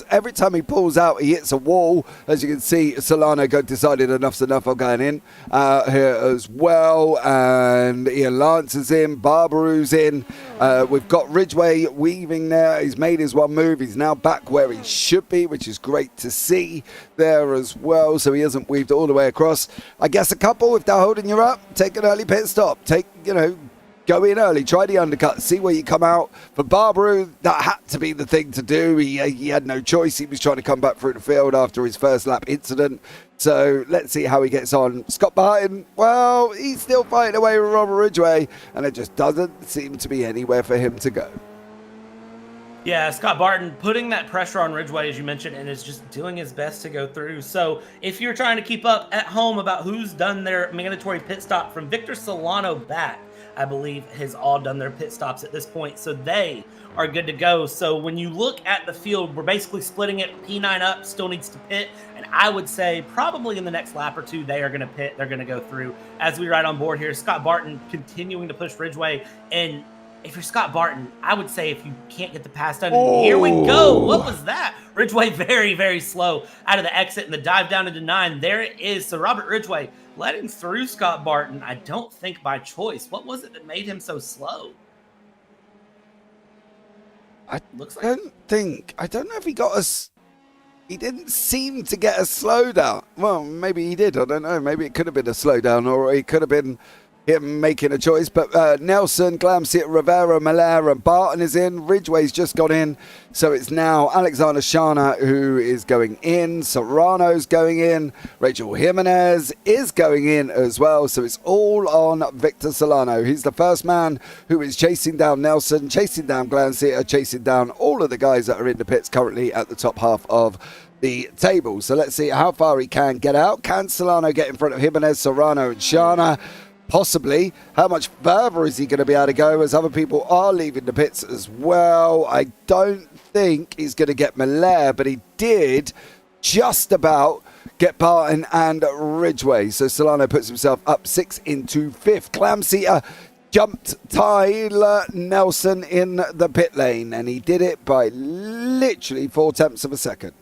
Every time he pulls out, he hits a wall. As you can see, Solano decided enough's enough. I'm going in here as well. And Ian Lance is in. Barbarou's in. We've got Ridgway weaving there. He's made his one move. He's now back where he should be, which is great to see there as well. So he hasn't weaved all the way across. I guess a couple, if they're holding you up, take an early pit stop. Go in early, try the undercut, see where you come out. For Barbarou, that had to be the thing to do. He had no choice. He was trying to come back through the field after his first lap incident. So let's see how he gets on. Scott Barton, well, he's still fighting away with Robert Ridgway, and it just doesn't seem to be anywhere for him to go. Yeah, Scott Barton putting that pressure on Ridgway, as you mentioned, and is just doing his best to go through. So if you're trying to keep up at home about who's done their mandatory pit stop, from Victor Solano back, I believe, has all done their pit stops at this point. So they are good to go. So when you look at the field, we're basically splitting it. P9 up still needs to pit. And I would say probably in the next lap or 2, they are going to pit. They're going to go through. As we ride on board here, Scott Barton continuing to push Ridgway. And if you're Scott Barton, I would say if you can't get the pass done, here we go. What was that? Ridgway very, very slow out of the exit, and the dive down into 9. There it is. So Robert Ridgway letting through Scott Barton, I don't think by choice. What was it that made him so slow? I don't know if he got us. He didn't seem to get a slowdown. Well, maybe he did. I don't know. Maybe it could have been a slowdown, or it could have been him making a choice. But Nelson, Glamsit, Rivera, Moller, and Barton is in. Ridgway's just got in. So it's now Alexander Shana who is going in. Serrano's going in. Rachel Jimenez is going in as well. So it's all on Victor Solano. He's the first man who is chasing down Nelson, chasing down Glamsit, chasing down all of the guys that are in the pits currently at the top half of the table. So let's see how far he can get out. Can Solano get in front of Jimenez, Serrano, and Shana? Possibly. How much further is he going to be able to go, as other people are leaving the pits as well? I don't think he's going to get Moller, but he did just about get Barton and Ridgway. So Solano puts himself up 6 into 5th. Clamseater jumped Tyler Nelson in the pit lane, and he did it by literally 0.4 of a second.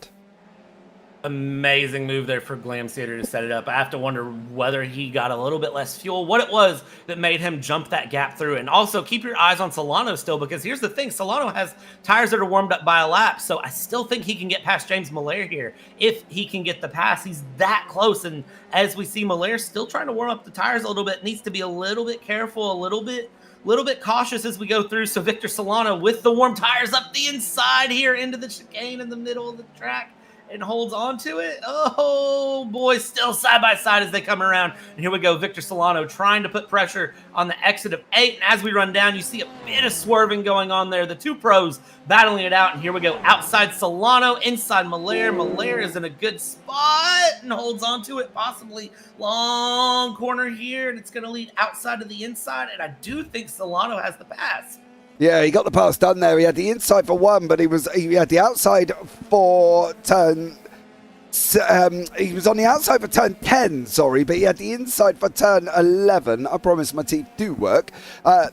Amazing move there for Glamseater to set it up. I have to wonder whether he got a little bit less fuel, what it was that made him jump that gap through. And also keep your eyes on Solano still, because here's the thing, Solano has tires that are warmed up by a lap, so I still think he can get past James Miller here if he can get the pass. He's that close, and as we see, Miller still trying to warm up the tires a little bit, needs to be a little bit careful, a little bit cautious as we go through. So Victor Solano with the warm tires up the inside here into the chicane in the middle of the track, and holds on to it. Oh boy, still side by side as they come around. And here we go, Victor Solano trying to put pressure on the exit of 8. And as we run down, you see a bit of swerving going on there. The two pros battling it out. And here we go, outside Solano, inside Miller. Miller is in a good spot and holds on to it. Possibly long corner here, and it's going to lead outside to the inside. And I do think Solano has the pass. Yeah, he got the pass done there. He had the inside for 1, but he had the outside for turn. He was on the outside for turn 10, sorry, but he had the inside for turn 11. I promise my teeth do work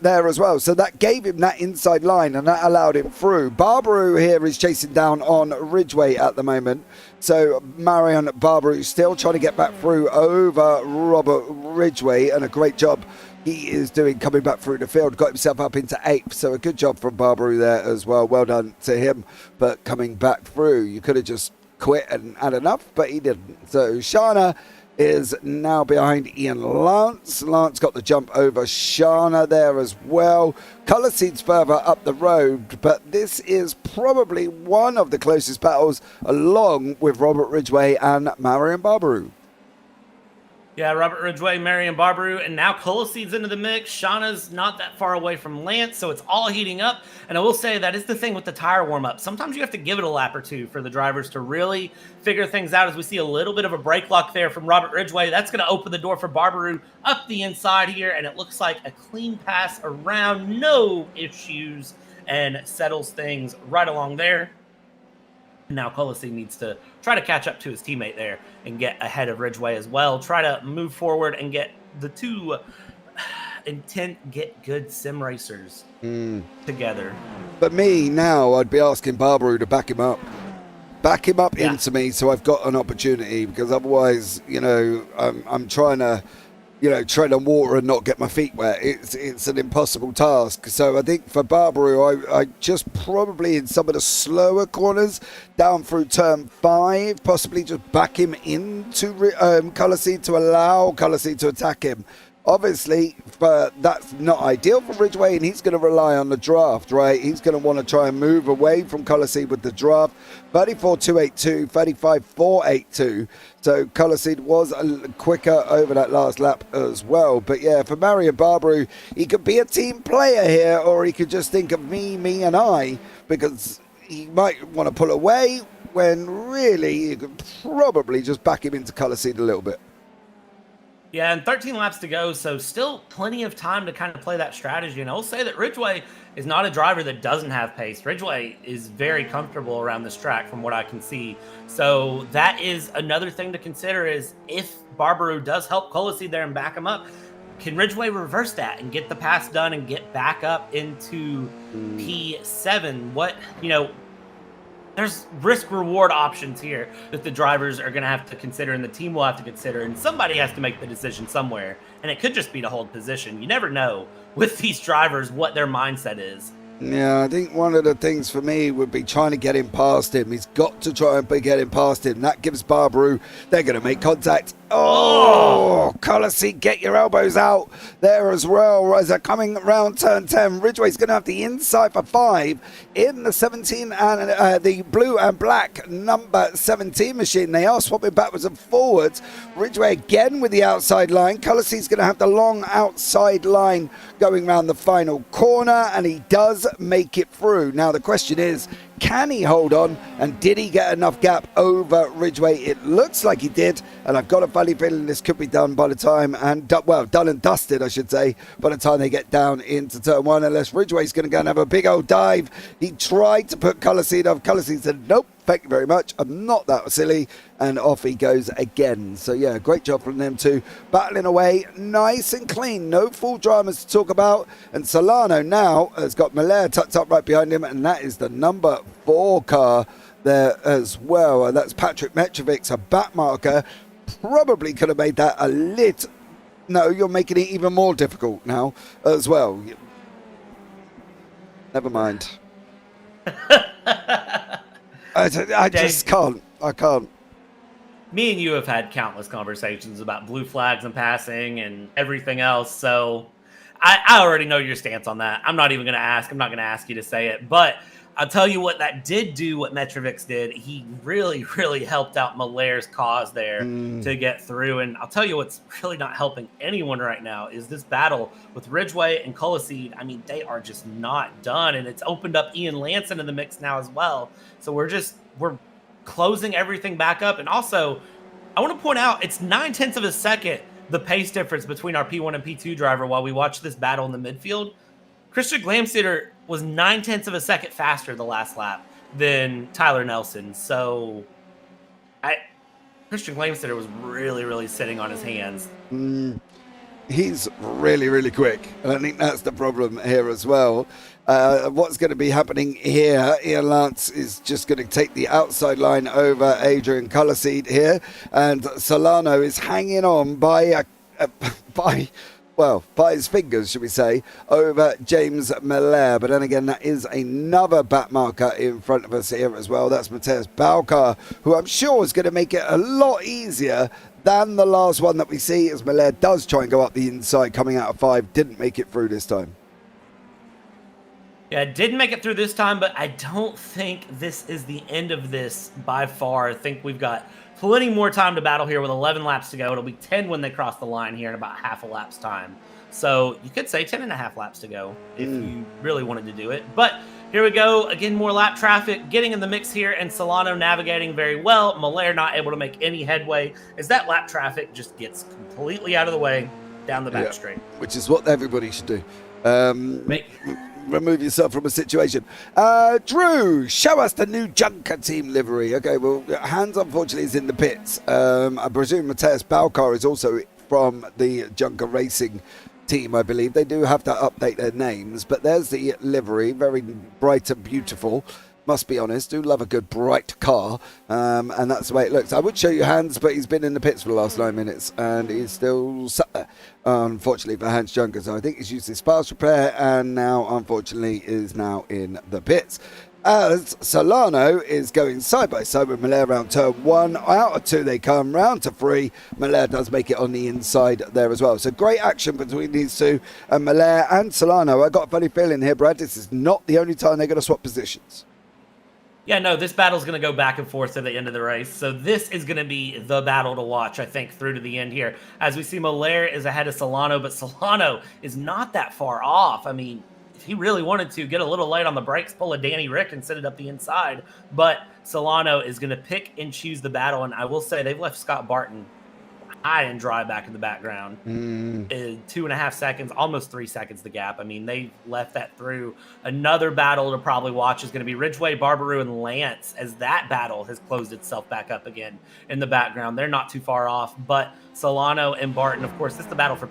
there as well. So that gave him that inside line, and that allowed him through. Barbaru here is chasing down on Ridgway at the moment. So Marion Barbaru still trying to get back through over Robert Ridgway, and a great job he is doing coming back through the field. Got himself up into 8th, so a good job from Barbaru there as well. Well done to him, but coming back through. You could have just quit and had enough, but he didn't. So Shana is now behind Ian Lance. Lance got the jump over Shana there as well. Colour Seed's further up the road, but this is probably one of the closest battles, along with Robert Ridgway and Marion Barbaru. Yeah, Robert Ridgway, Marion Barbaru, and now Coloseed's into the mix. Shauna's not that far away from Lance, so it's all heating up. And I will say that is the thing with the tire warm-up. Sometimes you have to give it a lap or two for the drivers to really figure things out. As we see a little bit of a brake lock there from Robert Ridgway, that's going to open the door for Barbaru up the inside here, and it looks like a clean pass around, no issues, and settles things right along there. Now Coloseed needs to try to catch up to his teammate there and get ahead of Ridgway as well. Try to move forward and get the two get good sim racers together. But me, now, I'd be asking Barbaru to back him up. Back him up into me so I've got an opportunity, because otherwise, I'm trying to tread on water and not get my feet wet. It's an impossible task. So I think for Barbaru, I just probably in some of the slower corners down through turn 5, possibly just back him into Coloseed to allow Coloseed to attack him. Obviously, but that's not ideal for Ridgway, and he's going to rely on the draft, right? He's going to want to try and move away from Coloseed with the draft. 34.282, 35.482. So Coloseed was quicker over that last lap as well. But yeah, for Marion Barbaru, he could be a team player here, or he could just think of me, and I, because he might want to pull away when really you could probably just back him into Coloseed a little bit. Yeah, and 13 laps to go, so still plenty of time to kind of play that strategy. And I'll say that Ridgway is not a driver that doesn't have pace. Ridgway is very comfortable around this track from what I can see. So that is another thing to consider, is if Barbaru does help Coloseed there and back him up, can Ridgway reverse that and get the pass done and get back up into P7? There's risk-reward options here that the drivers are going to have to consider and the team will have to consider, and somebody has to make the decision somewhere, and it could just be to hold position. You never know with these drivers what their mindset is. Yeah, I think one of the things for me would be trying to get him past him. He's got to try and get him past him. That gives Barbaru, they're going to make contact. Oh, Coloseed, get your elbows out there as well as they're coming around turn 10. Ridgway's going to have the inside for 5 in the 17 and the blue and black number 17 machine. They are swapping backwards and forwards. Ridgway again with the outside line. Coloseed's going to have the long outside line going around the final corner, and he does make it through. Now the question is, can he hold on, and did he get enough gap over Ridgway? It looks like he did, and I've got a funny feeling this could be done by the time, done and dusted, I should say, by the time they get down into turn 1, unless Ridgway's going to go and have a big old dive. He tried to put Coloseed off. Coloseed said, nope, thank you very much. I'm not that silly. And off he goes again. So, yeah, great job from them two. Battling away nice and clean. No full dramas to talk about. And Solano now has got Malaire tucked up right behind him. And that is the number 4 car there as well. And that's Patrick Metrovic's a back marker. Probably could have made that a lit. No, you're making it even more difficult now as well. Never mind. I just can't. I can't. Me and you have had countless conversations about blue flags and passing and everything else. So I already know your stance on that. I'm not even going to ask. I'm not going to ask you to say it. But I'll tell you what that did do, what Metrovics did. He really, really helped out Malaire's cause there to get through. And I'll tell you what's really not helping anyone right now is this battle with Ridgeway and Coliseed. I mean, they are just not done. And it's opened up Ian Lanson in the mix now as well. So we're closing everything back up. And also, I want to point out, it's 9/10 of a second, the pace difference between our P1 and P2 driver while we watch this battle in the midfield. Christian Glamsitter was 9/10 of a second faster the last lap than Tyler Nelson. So Christian Glamsitter was really, really sitting on his hands. He's really, really quick. And I think that's the problem here as well. What's going to be happening here, Ian Lance is just going to take the outside line over Adrian Colourseed here. And Solano is hanging on by his fingers, should we say, over James Malaire. But then again, that is another back marker in front of us here as well. That's Matthias Balcar, who I'm sure is going to make it a lot easier than the last one that we see, as Malaire does try and go up the inside, coming out of 5. Didn't make it through this time. Yeah, didn't make it through this time, but I don't think this is the end of this by far. I think we've got plenty more time to battle here with 11 laps to go. It'll be 10 when they cross the line here in about half a lap's time. So you could say 10 and a half laps to go if you really wanted to do it. But here we go. Again, more lap traffic getting in the mix here, and Solano navigating very well. Malaire not able to make any headway as that lap traffic just gets completely out of the way down the back straight. Which is what everybody should do. Remove yourself from a situation. Drew, show us the new Junker team livery. Okay, well, Hans unfortunately is in the pits. I presume Matthias Balcar is also from the Junker Racing team, I believe. They do have to update their names, but there's the livery, very bright and beautiful. Must be honest, do love a good bright car, and that's the way it looks. I would show you Hans, but he's been in the pits for the last 9 minutes, and he's still sat there, unfortunately for Hans Junker. So I think he's used his fast repair, and now, unfortunately, is now in the pits. As Solano is going side by side with Malaire around turn 1. Out of 2 they come, round to 3. Malaire does make it on the inside there as well. So great action between these two, and Malaire and Solano. I got a funny feeling here, Brad, this is not the only time they're going to swap positions. Yeah, no, this battle's going to go back and forth to the end of the race. So this is going to be the battle to watch, I think, through to the end here. As we see, Malaire is ahead of Solano, but Solano is not that far off. I mean, if he really wanted to get a little light on the brakes, pull a Danny Rick and set it up the inside. But Solano is going to pick and choose the battle. And I will say they've left Scott Barton high and dry back in the background. 2.5 seconds, almost 3 seconds the gap. I mean, they left that through. Another battle to probably watch is going to be Ridgeway, Barbaroo, and Lance, as that battle has closed itself back up again in the background. They're not too far off, but Solano and Barton, of course, this is the battle for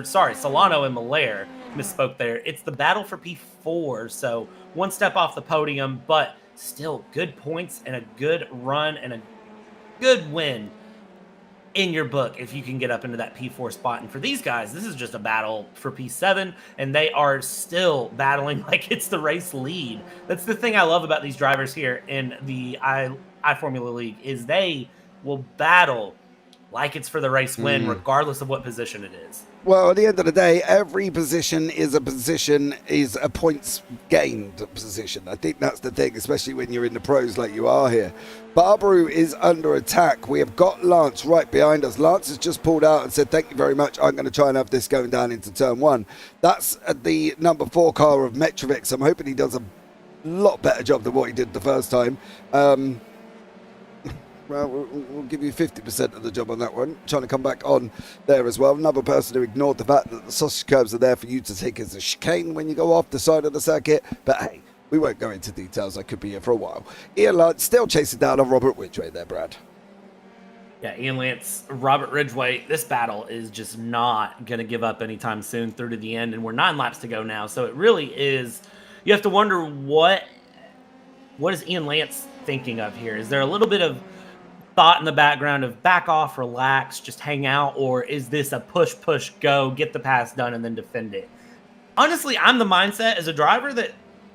Solano and Malaire, misspoke there. It's the battle for P4, so one step off the podium, but still good points and a good run and a good win in your book if you can get up into that P4 spot. And for these guys, this is just a battle for P7, and they are still battling like it's the race lead. That's the thing I love about these drivers here in the iFormula League, is they will battle like it's for the race win, regardless of what position it is. Well, at the end of the day, every position is a points gained position. I think that's the thing, especially when you're in the pros like you are here. Barbaroo is under attack. We have got Lance right behind us. Lance has just pulled out and said, thank you very much. I'm going to try and have this going down into turn 1. That's the number 4 car of Metrovics. I'm hoping he does a lot better job than what he did the first time. Well, we'll give you 50% of the job on that one. Trying to come back on there as well. Another person who ignored the fact that the sausage curbs are there for you to take as a chicane when you go off the side of the circuit. But hey, We won't go into details. I could be here for a while. Ian Lance still chasing down on Robert Ridgway there, Brad. Yeah, Ian Lance, Robert Ridgway, this battle is just not going to give up anytime soon through to the end, and we're 9 laps to go now, so it really is, you have to wonder what is Ian Lance thinking of here? Is there a little bit of thought in the background of back off, relax, just hang out, or is this a push, go, get the pass done, and then defend it? Honestly, I'm the mindset as a driver that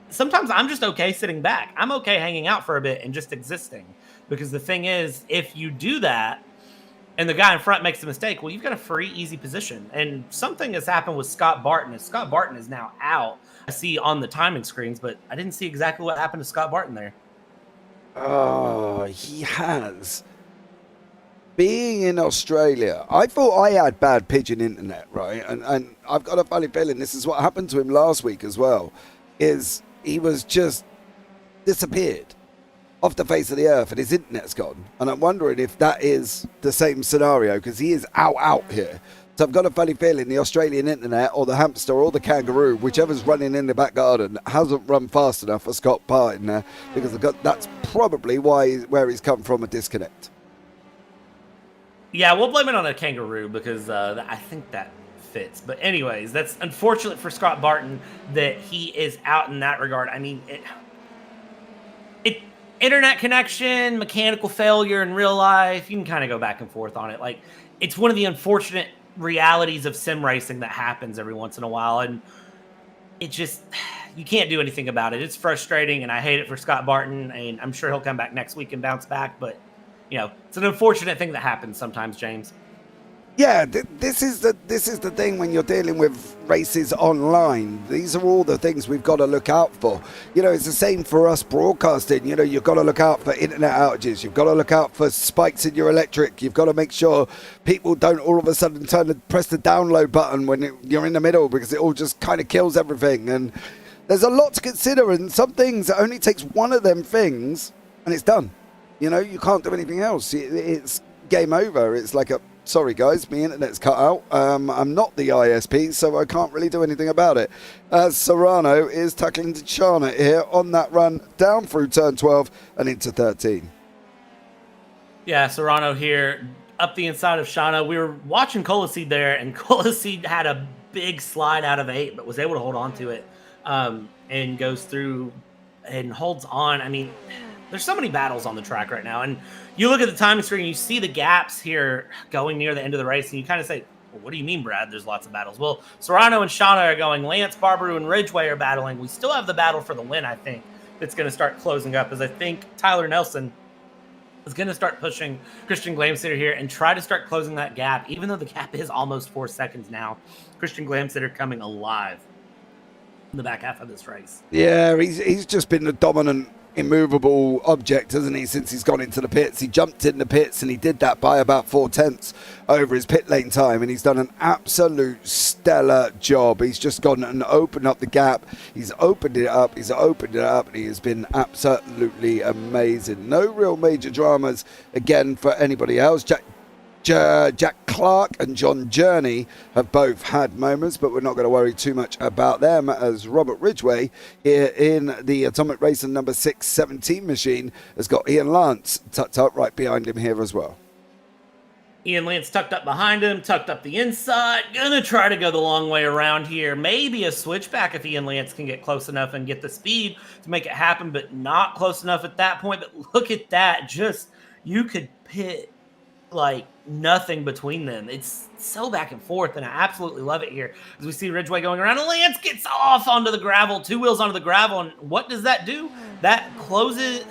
sometimes I'm just okay sitting back. I'm okay hanging out for a bit and just existing. Because the thing is, if you do that and the guy in front makes a mistake, well, you've got a free, easy position. And something has happened with Scott Barton. As Scott Barton is now out, I see on the timing screens, but I didn't see exactly what happened to Scott Barton there. Oh, he has. Being in Australia, I thought I had bad pigeon internet, right? And I've got a funny feeling this is what happened to him last week as well, is he was just disappeared off the face of the earth and his internet's gone. And I'm wondering if that is the same scenario, because he is out here. So I've got a funny feeling the Australian internet or the hamster or the kangaroo, whichever's running in the back garden, hasn't run fast enough for Scott Barton there, because that's probably where he's come from, a disconnect. Yeah, we'll blame it on a kangaroo because I think that fits. But anyways, that's unfortunate for Scott Barton that he is out in that regard. I mean, internet connection, mechanical failure in real life, you can kind of go back and forth on it. Like, it's one of the unfortunate realities of sim racing that happens every once in a while, and it just, you can't do anything about it. It's frustrating, and I hate it for Scott Barton, and I'm sure he'll come back next week and bounce back, but, you know, it's an unfortunate thing that happens sometimes, James. Yeah, this is the thing when you're dealing with races online. These are all the things we've got to look out for. You know, it's the same for us broadcasting. You know, you've got to look out for internet outages. You've got to look out for spikes in your electric. You've got to make sure people don't all of a sudden press the download button when you're in the middle, because it all just kind of kills everything. And there's a lot to consider, and some things, it only takes one of them things and it's done. You know, you can't do anything else. It's game over. It's like sorry guys, my internet's cut out. I'm not the ISP, so I can't really do anything about it. As Serrano is tackling Chana here on that run down through turn 12 and into 13. Yeah, Serrano here up the inside of Shana. We were watching Colaseed there, and Colaseed had a big slide out of 8, but was able to hold on to it and goes through and holds on. I mean, there's so many battles on the track right now, and you look at the timing screen, you see the gaps here going near the end of the race, and you kind of say, well, what do you mean, Brad? There's lots of battles. Well, Serrano and Shana are going. Lance, Barbaru, and Ridgway are battling. We still have the battle for the win, I think, that's going to start closing up, as I think Tyler Nelson is going to start pushing Christian Glamsitter here and try to start closing that gap, even though the gap is almost 4 seconds now. Christian Glamsitter coming alive in the back half of this race. Yeah, he's just been the dominant, immovable object, hasn't he, since he's gone into the pits. He jumped in the pits, and he did that by about 4/10 over his pit lane time, and he's done an absolute stellar job. He's just gone and opened up the gap. He's opened it up, and he has been absolutely amazing. No real major dramas again for anybody else. Jack Clark and John Journey have both had moments, but we're not going to worry too much about them, as Robert Ridgway here in the Atomic Racer number 617 machine has got Ian Lance tucked up right behind him here as well. Ian Lance tucked up behind him, tucked up the inside, gonna try to go the long way around here. Maybe a switchback if Ian Lance can get close enough and get the speed to make it happen, but not close enough at that point. But look at that, just, you could pit like nothing between them. It's so back and forth, and I absolutely love it here as we see Ridgway going around, and Lance gets off onto the gravel, 2 wheels onto the gravel, and what does that do? That closes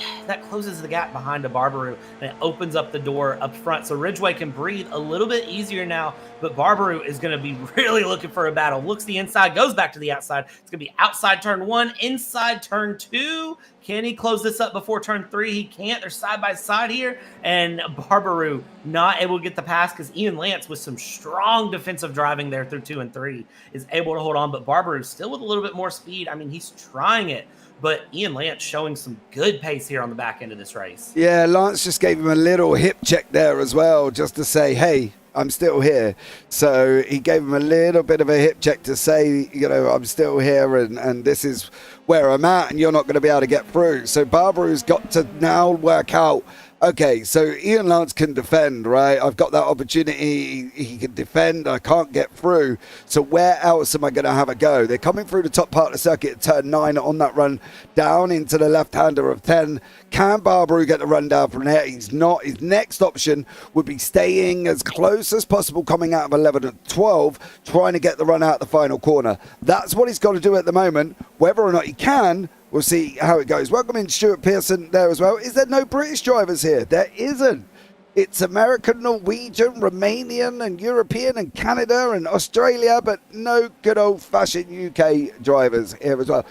the gap behind a Barbaru, and it opens up the door up front, so Ridgway can breathe a little bit easier now, but Barbaru is going to be really looking for a battle. Looks the inside, goes back to the outside. It's going to be outside turn 1, inside turn 2. Can he close this up before turn 3? He can't. They're side by side here, and Barbaru not able to get the pass because Ian Lance, with some strong defensive driving there through 2 and 3, is able to hold on, but Barbaru still with a little bit more speed. I mean, he's trying it, but Ian Lance showing some good pace here on the back end of this race. Yeah, Lance just gave him a little hip check there as well, just to say, hey, I'm still here. So he gave him a little bit of a hip check to say, I'm still here and this is where I'm at and you're not going to be able to get through. So Barbarou's got to now work out, okay, so Ian Lance can defend, right? I've got that opportunity. He can defend. I can't get through. So where else am I going to have a go? They're coming through the top part of the circuit at turn 9 on that run down into the left-hander of 10. Can Barbarou get the run down from there? He's not. His next option would be staying as close as possible, coming out of 11 and 12, trying to get the run out the final corner. That's what he's got to do at the moment. Whether or not he can, we'll see how it goes. Welcome in Stuart Pearson there as well. Is there no British drivers here? There isn't. It's American, Norwegian, Romanian and European and Canada and Australia, but no good old-fashioned UK drivers here as well.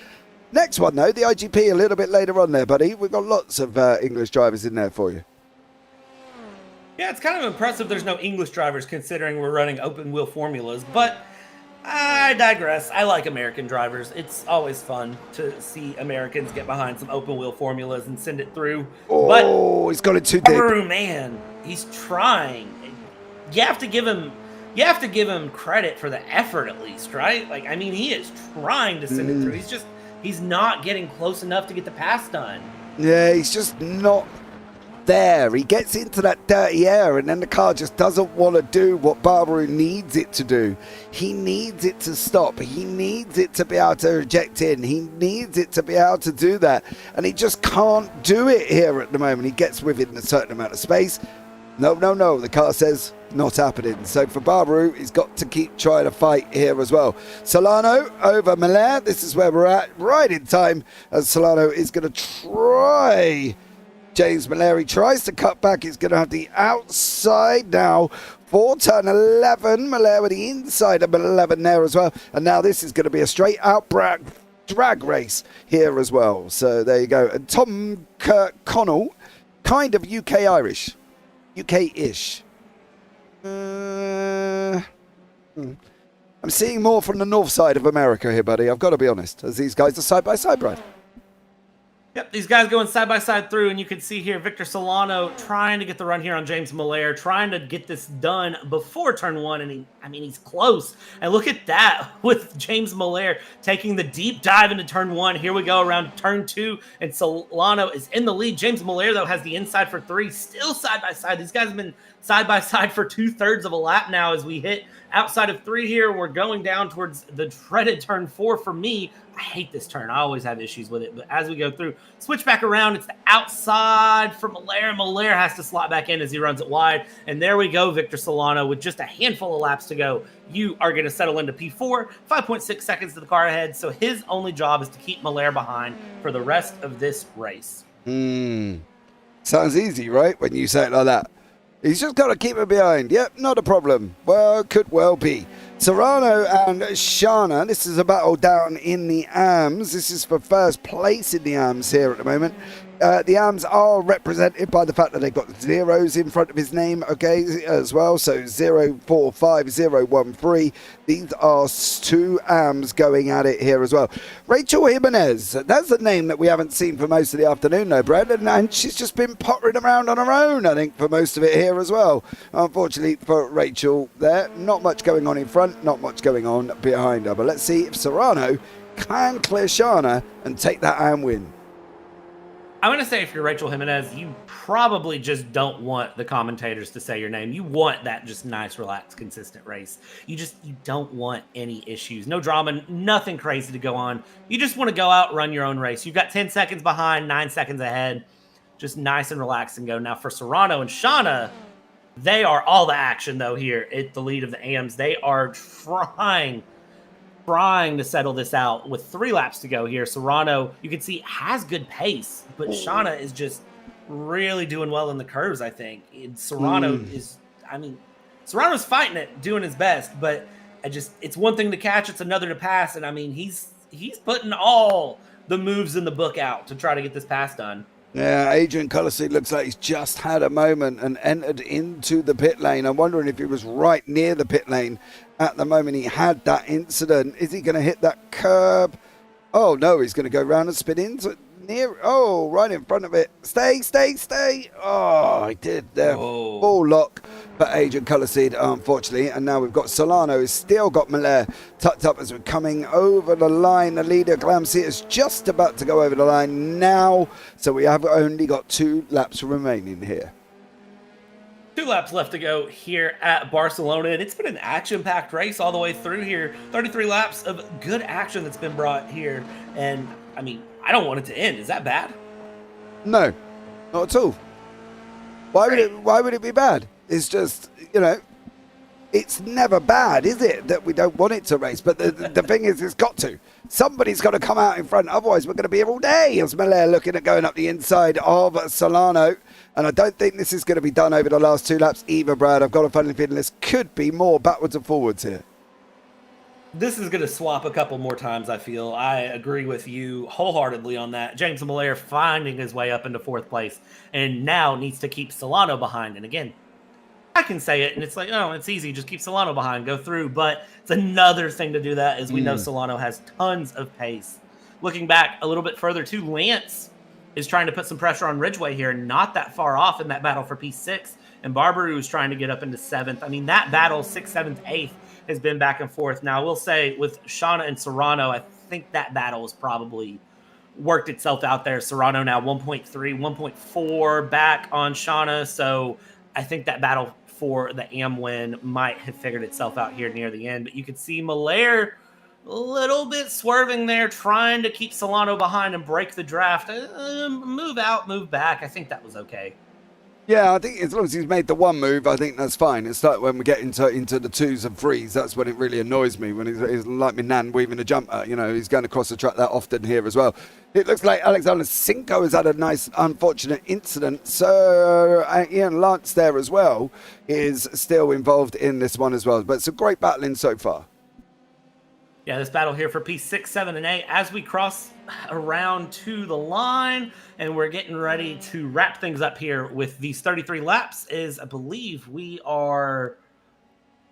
Next one, though, the IGP a little bit later on there, buddy. We've got lots of English drivers in there for you. Yeah, it's kind of impressive there's no English drivers considering we're running open wheel formulas, but I digress. I like American drivers. It's always fun to see Americans get behind some open wheel formulas and send it through. Oh, he's got it too deep. Man, he's trying. You have to give him credit for the effort at least, right? Like, I mean, he is trying to send it through. He's not getting close enough to get the pass done. Yeah, he's just not there. He gets into that dirty air and then the car just doesn't want to do what Barbarou needs it to do. He needs it to stop. He needs it to be able to eject in. He needs it to be able to do that. And he just can't do it here at the moment. He gets within a certain amount of space. No. The car says not happening. So for Barbarou, he's got to keep trying to fight here as well. Solano over Miller. This is where we're at right in time as Solano is going to try. James Mallory tries to cut back. He's going to have the outside now for turn 11. Mallory with the inside of 11 there as well. And now this is going to be a straight out drag race here as well. So there you go. And Tom Connell, kind of UK-Irish. UK-ish. I'm seeing more from the north side of America here, buddy. I've got to be honest, as these guys are side-by-side, Brad. Yep, these guys going side by side through, and you can see here Victor Solano trying to get the run here on James Miller, trying to get this done before turn 1, and he's close. And look at that with James Miller taking the deep dive into turn 1. Here we go around turn 2, and Solano is in the lead. James Miller, though, has the inside for 3, still side by side. These guys have been side by side for 2/3 of a lap now as we hit outside of 3 here. We're going down towards the dreaded turn 4 for me. I hate this turn. I always have issues with it. But as we go through, switch back around. It's the outside for Miller. Miller has to slot back in as he runs it wide. And there we go, Victor Solano, with just a handful of laps to go. You are going to settle into P4, 5.6 seconds to the car ahead. So his only job is to keep Miller behind for the rest of this race. Sounds easy, right? When you say it like that. He's just got to keep it behind. Yep, not a problem. Well, could well be. Serrano and Shana. This is a battle down in the AMS. This is for first place in the AMS here at the moment. The AMS are represented by the fact that they've got zeros in front of his name, okay, as well. So 045013. These are 2 AMS going at it here as well. Rachel Jimenez. That's the name that we haven't seen for most of the afternoon, though, Brad. And she's just been pottering around on her own, I think, for most of it here as well. Unfortunately for Rachel there, not much going on in front, not much going on behind her. But let's see if Serrano can clear Shana and take that AM win. I'm going to say if you're Rachel Jimenez, you probably just don't want the commentators to say your name. You want that just nice, relaxed, consistent race. You don't want any issues. No drama, nothing crazy to go on. You just want to go out, run your own race. You've got 10 seconds behind, 9 seconds ahead. Just nice and relaxed and go. Now for Serrano and Shana, they are all the action, though, here at the lead of the AMs. They are trying to settle this out with 3 laps to go here. Serrano, you can see, has good pace, but Shana is just really doing well in the curves, I think. And Serrano Serrano's fighting it, doing his best, but it's one thing to catch, it's another to pass, and he's putting all the moves in the book out to try to get this pass done. Yeah, Adrian Colossi looks like he's just had a moment and entered into the pit lane. I'm wondering if he was right near the pit lane at the moment he had that incident. Is he going to hit that curb? Oh, no, he's going to go round and spin into it. right in front of it. Stay. Oh, I did there. Full lock for Agent Colourseed, unfortunately. And now we've got Solano, who's still got Malaire tucked up as we're coming over the line. The leader, Glamseat, is just about to go over the line now. So we have only got 2 laps remaining here. 2 laps left to go here at Barcelona, and it's been an action-packed race all the way through here. 33 laps of good action that's been brought here, and I mean, I don't want it to end. Is that bad? No, not at all. Why would it be bad? It's just, it's never bad, is it, that we don't want it to race? But the thing is, it's got to. Somebody's got to come out in front, otherwise we're going to be here all day. As Malaire looking at going up the inside of Solano. And I don't think this is going to be done over the last 2 laps either, Brad. I've got a funny feeling this could be more backwards and forwards here. This is going to swap a couple more times, I feel. I agree with you wholeheartedly on that. James Malaire finding his way up into 4th place and now needs to keep Solano behind. And again, I can say it, and it's like, oh, it's easy. Just keep Solano behind, go through. But it's another thing to do that, as we know Solano has tons of pace. Looking back a little bit further, too, Lance is trying to put some pressure on Ridgeway here, not that far off in that battle for P6. And Barbaru is trying to get up into 7th. I mean, that battle, 6th, 7th, 8th, has been back and forth. Now, I will say, with Shauna and Serrano, I think that battle has probably worked itself out there. Serrano now 1.3, 1.4 back on Shauna. So I think that battle for the AM win might have figured itself out here near the end. But you could see Malaire a little bit swerving there, trying to keep Solano behind and break the draft. Move out, move back. I think that was okay. Yeah, I think as long as he's made the one move, I think that's fine. It's like when we get into the 2s and 3s, that's when it really annoys me, when he's like my nan weaving a jumper. He's going across the track that often here as well. It looks like Alexander Cinco has had a nice unfortunate incident. So Ian Lance there as well is still involved in this one as well. But it's a great battling so far. Yeah, this battle here for P6, 7, and 8 as we cross around to the line, and we're getting ready to wrap things up here with these 33 laps. I believe we're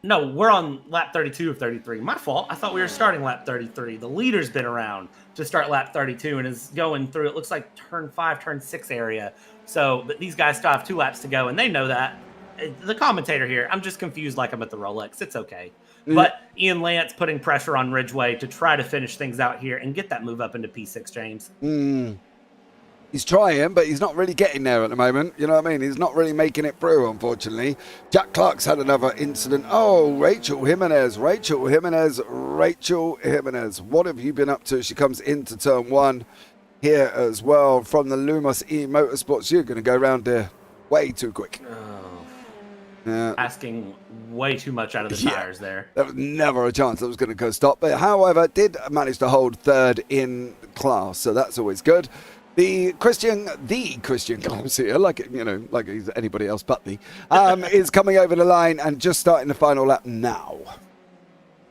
on lap 32 of 33. My fault. I thought we were starting lap 33. The leader's been around to start lap 32 and is going through, it looks like turn 5, turn 6 area. So, but these guys still have 2 laps to go, and they know that. The commentator here, I'm just confused like I'm at the Rolex. It's okay. But Ian Lance putting pressure on Ridgeway to try to finish things out here and get that move up into P6, James. He's trying, but he's not really getting there at the moment. You know what I mean? He's not really making it through, unfortunately. Jack Clark's had another incident. Oh, Rachel Jimenez. What have you been up to? She comes into turn 1 here as well from the Lumos E Motorsports. You're going to go around there way too quick. Asking way too much out of the tires there. There was never a chance I was going to go stop. But however, did manage to hold 3rd in class, so that's always good. The Christian Glamseer, like he's anybody else but me, is coming over the line and just starting the final lap now.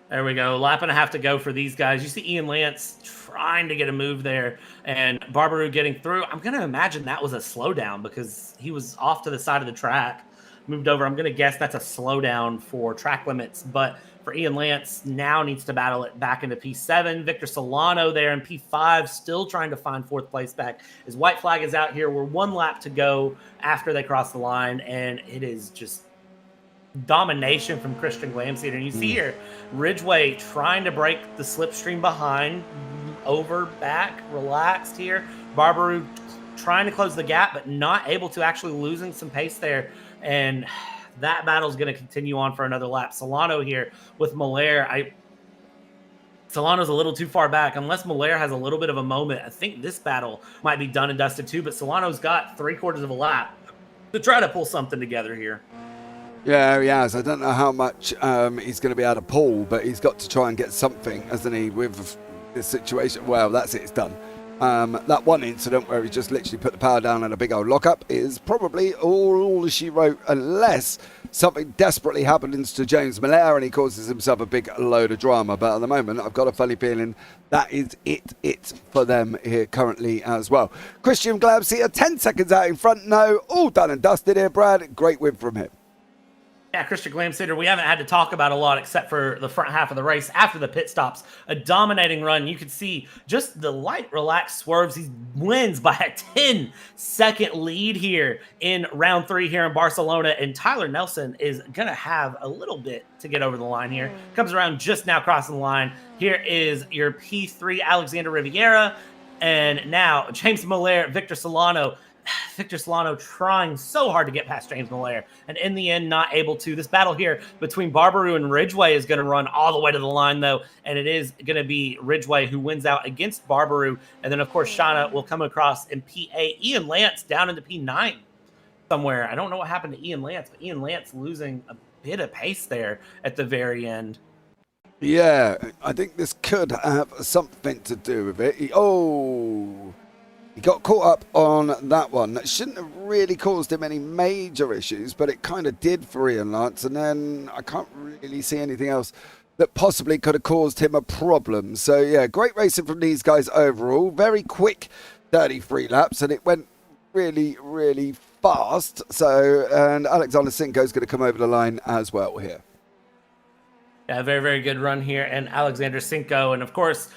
There we go. Lap and a half to go for these guys. You see Ian Lance trying to get a move there, and Barbaru getting through. I'm going to imagine that was a slowdown because he was off to the side of the track. Moved over. I'm going to guess that's a slowdown for track limits. But for Ian Lance, now needs to battle it back into P7. Victor Solano there in P5, still trying to find 4th place back. His white flag is out here. We're 1 lap to go after they cross the line, and it is just domination from Christian Glamseed. And you see here, Ridgeway trying to break the slipstream behind, over, back, relaxed here. Barbaru trying to close the gap, but not able to, actually losing some pace there. And that battle is going to continue on for another lap. Solano here with Malaire. Solano's a little too far back. Unless Malaire has a little bit of a moment, I think this battle might be done and dusted too. But Solano's got 3/4 of a lap to try to pull something together here. Yeah, he has. I don't know how much he's going to be able to pull, but he's got to try and get something, hasn't he, with this situation. Well, that's it. It's done. That one incident where he just literally put the power down and a big old lockup is probably all she wrote, unless something desperately happens to James Malaire and he causes himself a big load of drama. But at the moment, I've got a funny feeling that is it for them here currently as well. Christian Glamseer 10 seconds out in front. No, all done and dusted here, Brad. Great win from him. Yeah, Christian Glamsitter, we haven't had to talk about a lot except for the front half of the race after the pit stops. A dominating run. You could see just the light, relaxed swerves. He wins by a 10-second lead here in round 3 here in Barcelona. And Tyler Nelson is going to have a little bit to get over the line here. Comes around just now crossing the line. Here is your P3, Alexander Riviera. And now James Miller, Victor Solano. Victor Solano trying so hard to get past James Miller, and in the end, not able to. This battle here between Barbaroo and Ridgway is going to run all the way to the line, though, and it is going to be Ridgway who wins out against Barbaroo. And then, of course, Shauna will come across in P8. Ian Lance down into P9 somewhere. I don't know what happened to Ian Lance, but Ian Lance losing a bit of pace there at the very end. Yeah, I think this could have something to do with it. He got caught up on that one. That shouldn't have really caused him any major issues, but it kind of did for Ian Lance. And then I can't really see anything else that possibly could have caused him a problem. So, yeah, great racing from these guys overall. Very quick 33 laps, and it went really, really fast. So, and Alexander Sinko is going to come over the line as well here. Yeah, very, very good run here. And Alexander Sinko, and of course,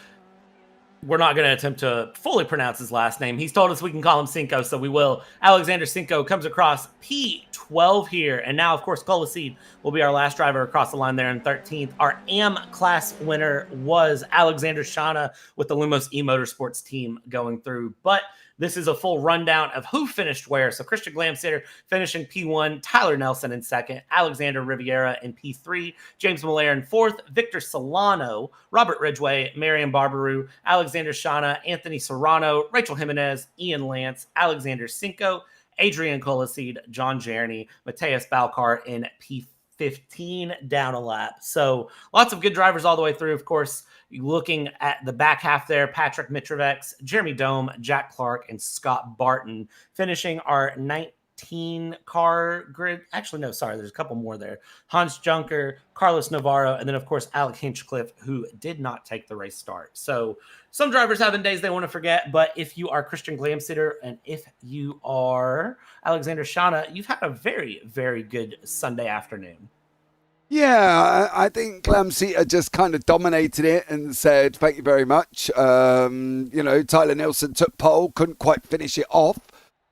we're not going to attempt to fully pronounce his last name. He's told us we can call him Cinco, so we will. Alexander Cinco comes across P12 here. And now, of course, Colaseed will be our last driver across the line there in 13th. Our AM class winner was Alexander Shauna with the Lumos eMotorsports team going through. But this is a full rundown of who finished where. So Christian Glamsitter finishing P1, Tyler Nelson in 2nd, Alexander Riviera in P3, James Miller in 4th, Victor Solano, Robert Ridgway, Marion Barbaroo, Alexander Shauna, Anthony Serrano, Rachel Jimenez, Ian Lance, Alexander Cinco, Adrian Colaseed, John Jeremy, Mateus Balcar in P15 down a lap. So lots of good drivers all the way through, of course. Looking at the back half there, Patrick Mitrovic, Jeremy Dome, Jack Clark, and Scott Barton finishing our 19-car grid. Actually, no, sorry, there's a couple more there. Hans Junker, Carlos Navarro, and then, of course, Alec Hinchcliffe, who did not take the race start. So some drivers having days they want to forget, but if you are Christian Glamsitter and if you are Alexander Shauna, you've had a very, very good Sunday afternoon. Yeah, I think Glamseater just kind of dominated it and said, thank you very much. Tyler Nelson took pole, couldn't quite finish it off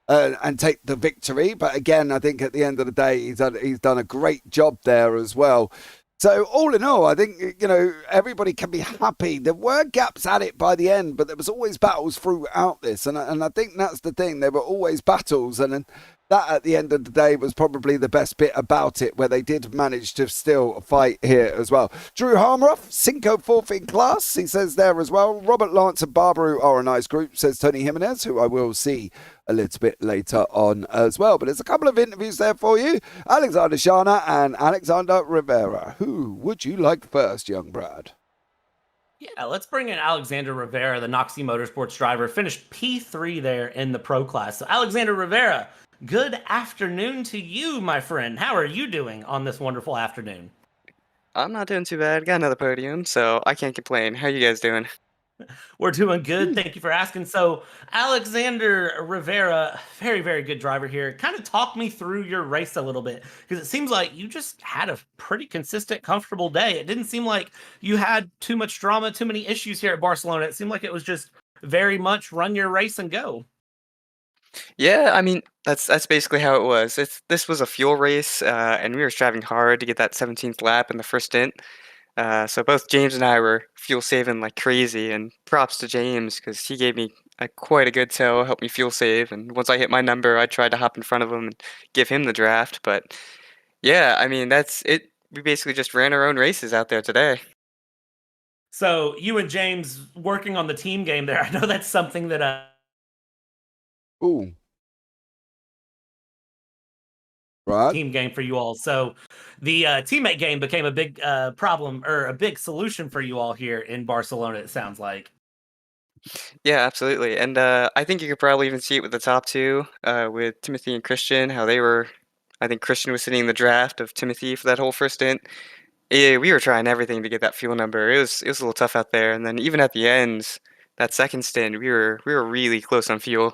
and take the victory. But again, I think at the end of the day, he's done a great job there as well. So all in all, I think, everybody can be happy. There were gaps at it by the end, but there was always battles throughout this. And I think that's the thing. There were always battles. And that at the end of the day was probably the best bit about it, where they did manage to still fight here as well. Drew Harmroff, Cinco 4th in class, he says there as well. Robert Lance and Barbaroo are a nice group, says Tony Jimenez, who I will see a little bit later on as well. But there's a couple of interviews there for you. Alexander Shauna and Alexander Rivera. Who would you like first, young Brad? Yeah, let's bring in Alexander Rivera, the Noxie Motorsports driver. Finished P3 there in the pro class. So Alexander Rivera, good afternoon to you, my friend. How are you doing on this wonderful afternoon? I'm not doing too bad. Got another podium, so I can't complain. How you guys doing? We're doing good. Thank you for asking. So, Alexander Rivera, very, very good driver here. Kind of talk me through your race a little bit, because it seems like you just had a pretty consistent, comfortable day. It didn't seem like you had too much drama, too many issues here at Barcelona. It seemed like it was just very much run your race and go. Yeah, I mean that's basically how it was. This was a fuel race, and we were striving hard to get that 17th lap in the first stint. So both James and I were fuel saving like crazy, and props to James because he gave me quite a good tow, helped me fuel save, and once I hit my number, I tried to hop in front of him and give him the draft. But yeah, I mean that's it. We basically just ran our own races out there today. So, you and James working on the team game there. I know that's something that Ooh. Right. team game for you all. So the teammate game became a big problem, or a big solution for you all here in Barcelona, it sounds like. Yeah, absolutely. And I think you could probably even see it with the top two, with Timothy and Christian, how they were. I think Christian was sitting in the draft of Timothy for that whole first stint. Yeah, we were trying everything to get that fuel number. It was a little tough out there. And then even at the end, that second stint, we were really close on fuel.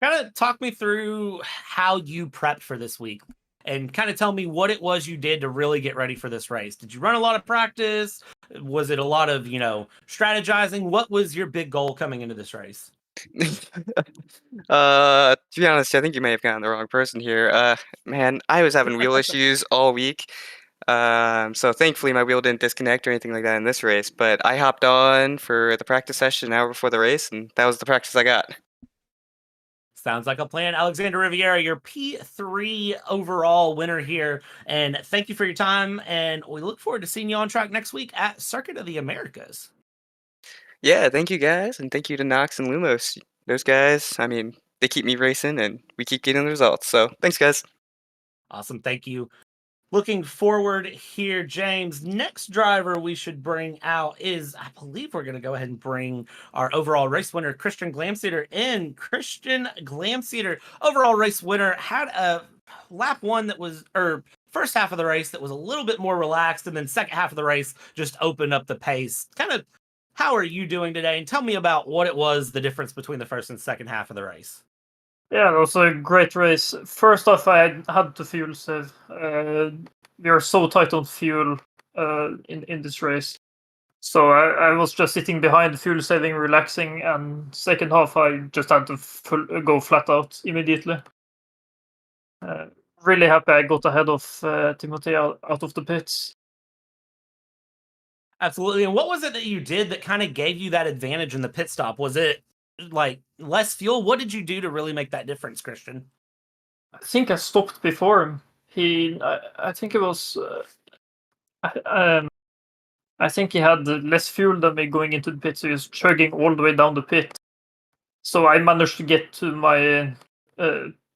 Kind of talk me through how you prepped for this week. and kind of tell me what it was you did to really get ready for this race. Did you run a lot of practice? Was it a lot of, strategizing? What was your big goal coming into this race? To be honest, I think you may have gotten the wrong person here. Man, I was having wheel issues all week. So thankfully my wheel didn't disconnect or anything like that in this race, but I hopped on for the practice session an hour before the race, and that was the practice I got. Sounds like a plan. Alexander Riviera, your P3 overall winner here. And thank you for your time. And we look forward to seeing you on track next week at Circuit of the Americas. Yeah, thank you guys, and thank you to Knox and Lumos. Those guys, I mean, they keep me racing, and we keep getting the results. So thanks, guys. Awesome. Thank you. Looking forward here, James. Next driver we should bring out is, I believe we're going to go ahead and bring our overall race winner, Christian Glamseeder, in. Christian Glamseeder, overall race winner, had a lap one that was, or first half of the race that was a little bit more relaxed, and then second half of the race just opened up the pace. Kind of, how are you doing today? And tell me about what it was, the difference between the first and second half of the race. Yeah, it was a great race. First off, I had to fuel save. We are so tight on fuel in this race. So I was just sitting behind, fuel saving, relaxing, and second half I just had to go flat out immediately. Really happy I got ahead of Timothy out of the pits. Absolutely. And what was it that you did that kind of gave you that advantage in the pit stop? Was it like less fuel? What did you do to really make that difference, Christian? I think I stopped before him. I think it was. I think he had less fuel than me going into the pit, so he was chugging all the way down the pit. So I managed to get to my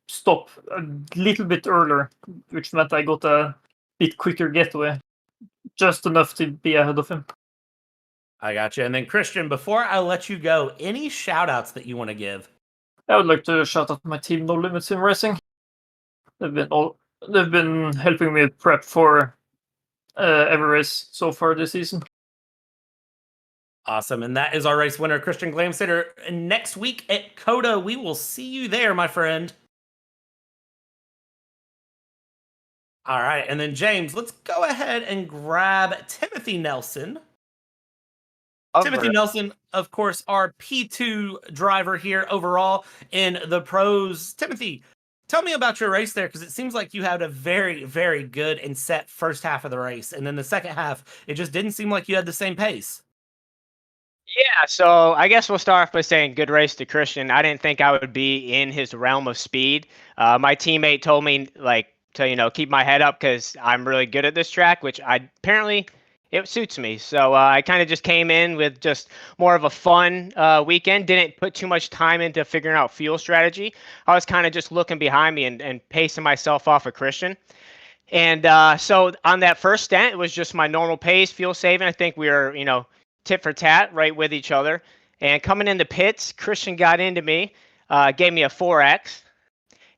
stop a little bit earlier, which meant I got a bit quicker getaway, just enough to be ahead of him. I got you. And then Christian, before I let you go, any shout outs that you want to give? I would like to shout out my team, No Limits in Racing. They've been helping me prep for every race so far this season. Awesome. And that is our race winner, Christian Glamseeder. And next week at COTA, we will see you there, my friend. All right. And then James, let's go ahead and grab Timothy Nelson. Timothy Nelson, of course, our P2 driver here overall in the pros. Timothy, tell me about your race there, because it seems like you had a very, very good and set first half of the race. And then the second half, it just didn't seem like you had the same pace. Yeah, so I guess we'll start off by saying good race to Christian. I didn't think I would be in his realm of speed. My teammate told me to keep my head up because I'm really good at this track, which it suits me. So I kind of just came in with just more of a fun weekend. Didn't put too much time into figuring out fuel strategy. I was kind of just looking behind me and pacing myself off of Christian. And so on that first stint, it was just my normal pace, fuel saving. I think we were, tit for tat right with each other. And coming into pits, Christian got into me, gave me a 4X.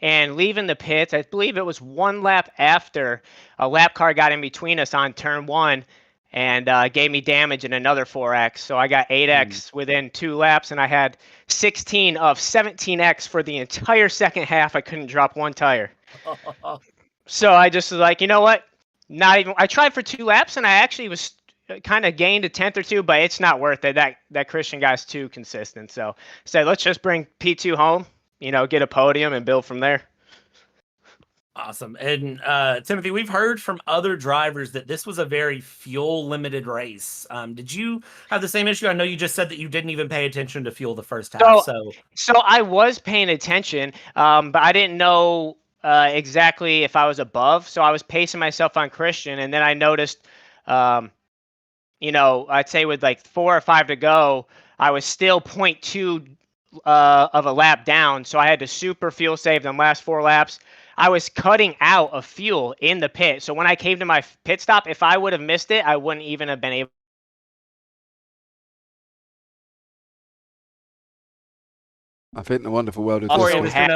And leaving the pits, I believe it was one lap after a lap car got in between us on turn 1 and gave me damage in another 4X. So I got 8X within 2 laps, and I had 16 of 17X for the entire second half. I couldn't drop one tire. So I just was like, you know what? I tried for 2 laps, and I actually was kind of gained a 10th or 2, but it's not worth it. That Christian guy's too consistent. So I said, let's just bring P2 home, get a podium and build from there. Awesome. And Timothy, we've heard from other drivers that this was a very fuel limited race. Did you have the same issue? I know you just said that you didn't even pay attention to fuel the first half. So I was paying attention, but I didn't know exactly if I was above. So I was pacing myself on Christian, and then I noticed, I'd say with like 4 or 5 to go, I was still 0.2 of a lap down. So I had to super fuel save them last 4 laps. I was cutting out of fuel in the pit. So when I came to my pit stop, if I would have missed it, I wouldn't even have been able. I think the wonderful world of this had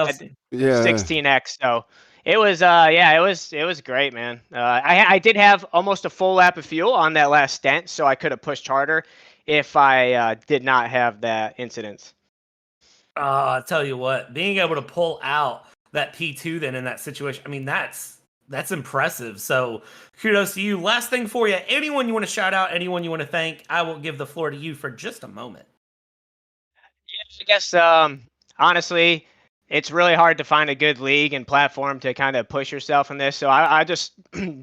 16X. So it was, it was great, man. I did have almost a full lap of fuel on that last stint, so I could have pushed harder if I did not have that incident. I'll tell you what, being able to pull out that P2 then in that situation, I mean, that's That's impressive. So kudos to you. Last thing for you. Anyone you want to shout out, anyone you want to thank, I will give the floor to you for just a moment. I guess honestly, it's really hard to find a good league and platform to kind of push yourself in this. So I just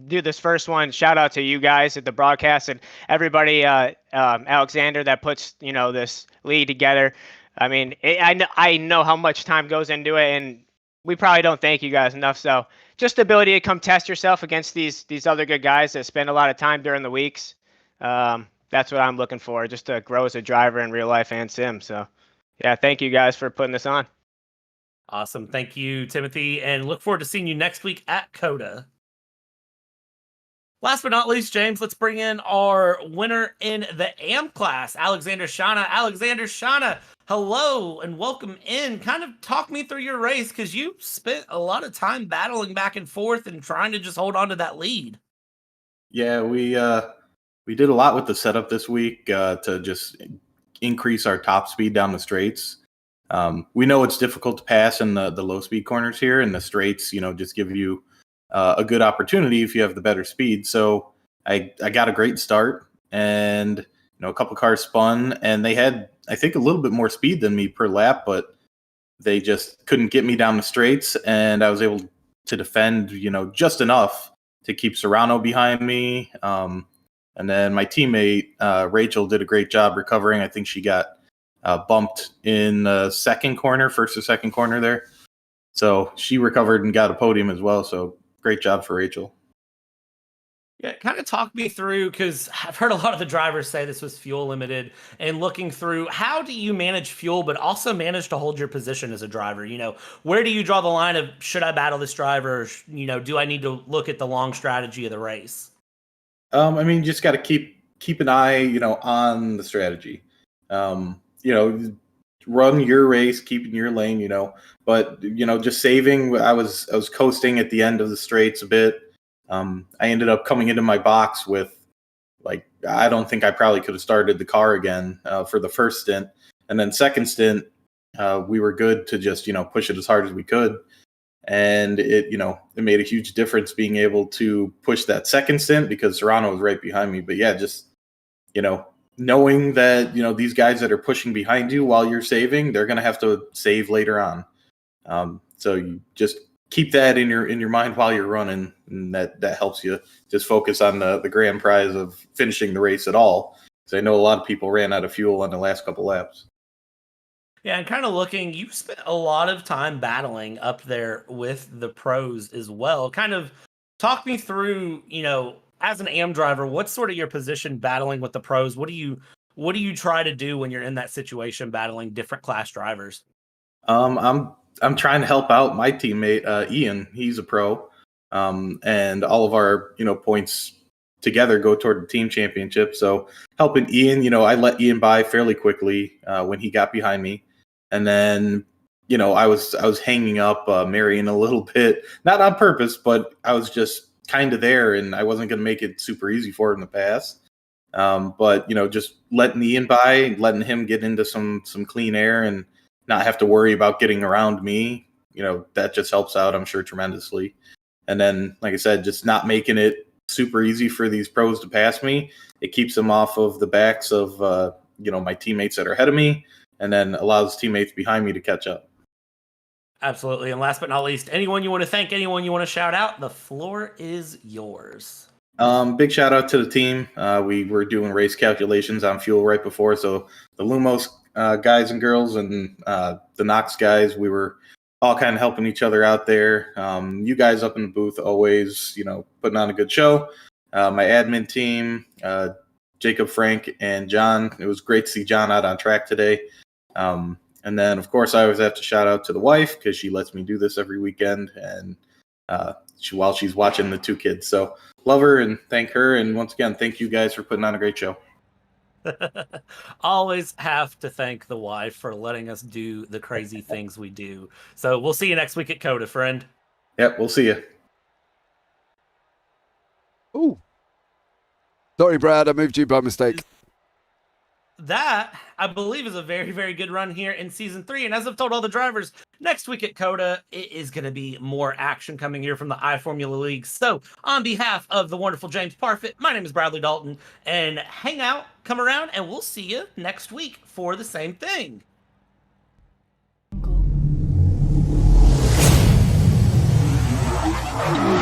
do this first one. Shout out to you guys at the broadcast and everybody, Alexander, that puts this league together. I mean, I know how much time goes into it, and we probably don't thank you guys enough. So just the ability to come test yourself against these other good guys that spend a lot of time during the weeks. That's what I'm looking for, just to grow as a driver in real life and sim. So. Yeah, thank you guys for putting this on. Awesome. Thank you, Timothy, and look forward to seeing you next week at COTA. Last but not least, James, let's bring in our winner in the AM class, Alexander Shana. Alexander Shana, hello and welcome in. Kind of talk me through your race, because you spent a lot of time battling back and forth and trying to just hold on to that lead. Yeah, we did a lot with the setup this week to just increase our top speed down the straights. We know it's difficult to pass in the low speed corners here, and the straights, just give you a good opportunity if you have the better speed. So I got a great start, and a couple cars spun, and they had, I think, a little bit more speed than me per lap, but they just couldn't get me down the straights, and I was able to defend, just enough to keep Serrano behind me. And then my teammate, Rachel, did a great job recovering. I think she got bumped in the first or second corner there. So she recovered and got a podium as well. So great job for Rachel. Yeah, kind of talk me through, because I've heard a lot of the drivers say this was fuel limited, and looking through, how do you manage fuel but also manage to hold your position as a driver? Where do you draw the line of, should I battle this driver? Do I need to look at the long strategy of the race? You just got to keep an eye, on the strategy. Run your race, keep in your lane, but just saving. I was coasting at the end of the straights a bit. I ended up coming into my box with, I don't think I probably could have started the car again for the first stint, and then second stint, we were good to just push it as hard as we could. And it made a huge difference being able to push that second stint, because Serrano was right behind me. But yeah, just, knowing that, these guys that are pushing behind you while you're saving, they're going to have to save later on. So you just keep that in your mind while you're running, and that helps you just focus on the grand prize of finishing the race at all. Because I know a lot of people ran out of fuel on the last couple laps. Yeah, and kind of looking, you spent a lot of time battling up there with the pros as well. Kind of talk me through, as an AM driver, what's sort of your position battling with the pros? What do you try to do when you're in that situation battling different class drivers? I'm trying to help out my teammate Ian. He's a pro, and all of our points together go toward the team championship. So helping Ian, I let Ian by fairly quickly when he got behind me. And then, I was hanging up Marion a little bit, not on purpose, but I was just kind of there, and I wasn't going to make it super easy for him to pass. But just letting Ian by, letting him get into some clean air and not have to worry about getting around me, that just helps out, I'm sure, tremendously. And then, like I said, just not making it super easy for these pros to pass me. It keeps them off of the backs of my teammates that are ahead of me, and then allows teammates behind me to catch up. Absolutely. And last but not least, anyone you want to thank, anyone you want to shout out, the floor is yours. Big shout out to the team. We were doing race calculations on fuel right before, so the Lumos guys and girls and the Knox guys, we were all kind of helping each other out there. You guys up in the booth always, putting on a good show. My admin team, Jacob, Frank, and John. It was great to see John out on track today. And then, of course, I always have to shout out to the wife, because she lets me do this every weekend, and while she's watching the two kids. So love her and thank her. And once again, thank you guys for putting on a great show. Always have to thank the wife for letting us do the crazy things we do. So we'll see you next week at COTA, friend. Yep, we'll see you. Ooh. Sorry, Brad, I moved you by mistake. that, I believe, is a very, very good run here in Season 3. And as I've told all the drivers, next week at COTA, it is going to be more action coming here from the iFormula League. So, on behalf of the wonderful James Parfitt, my name is Bradley Dalton, and hang out, come around, and we'll see you next week for the same thing. Jungle.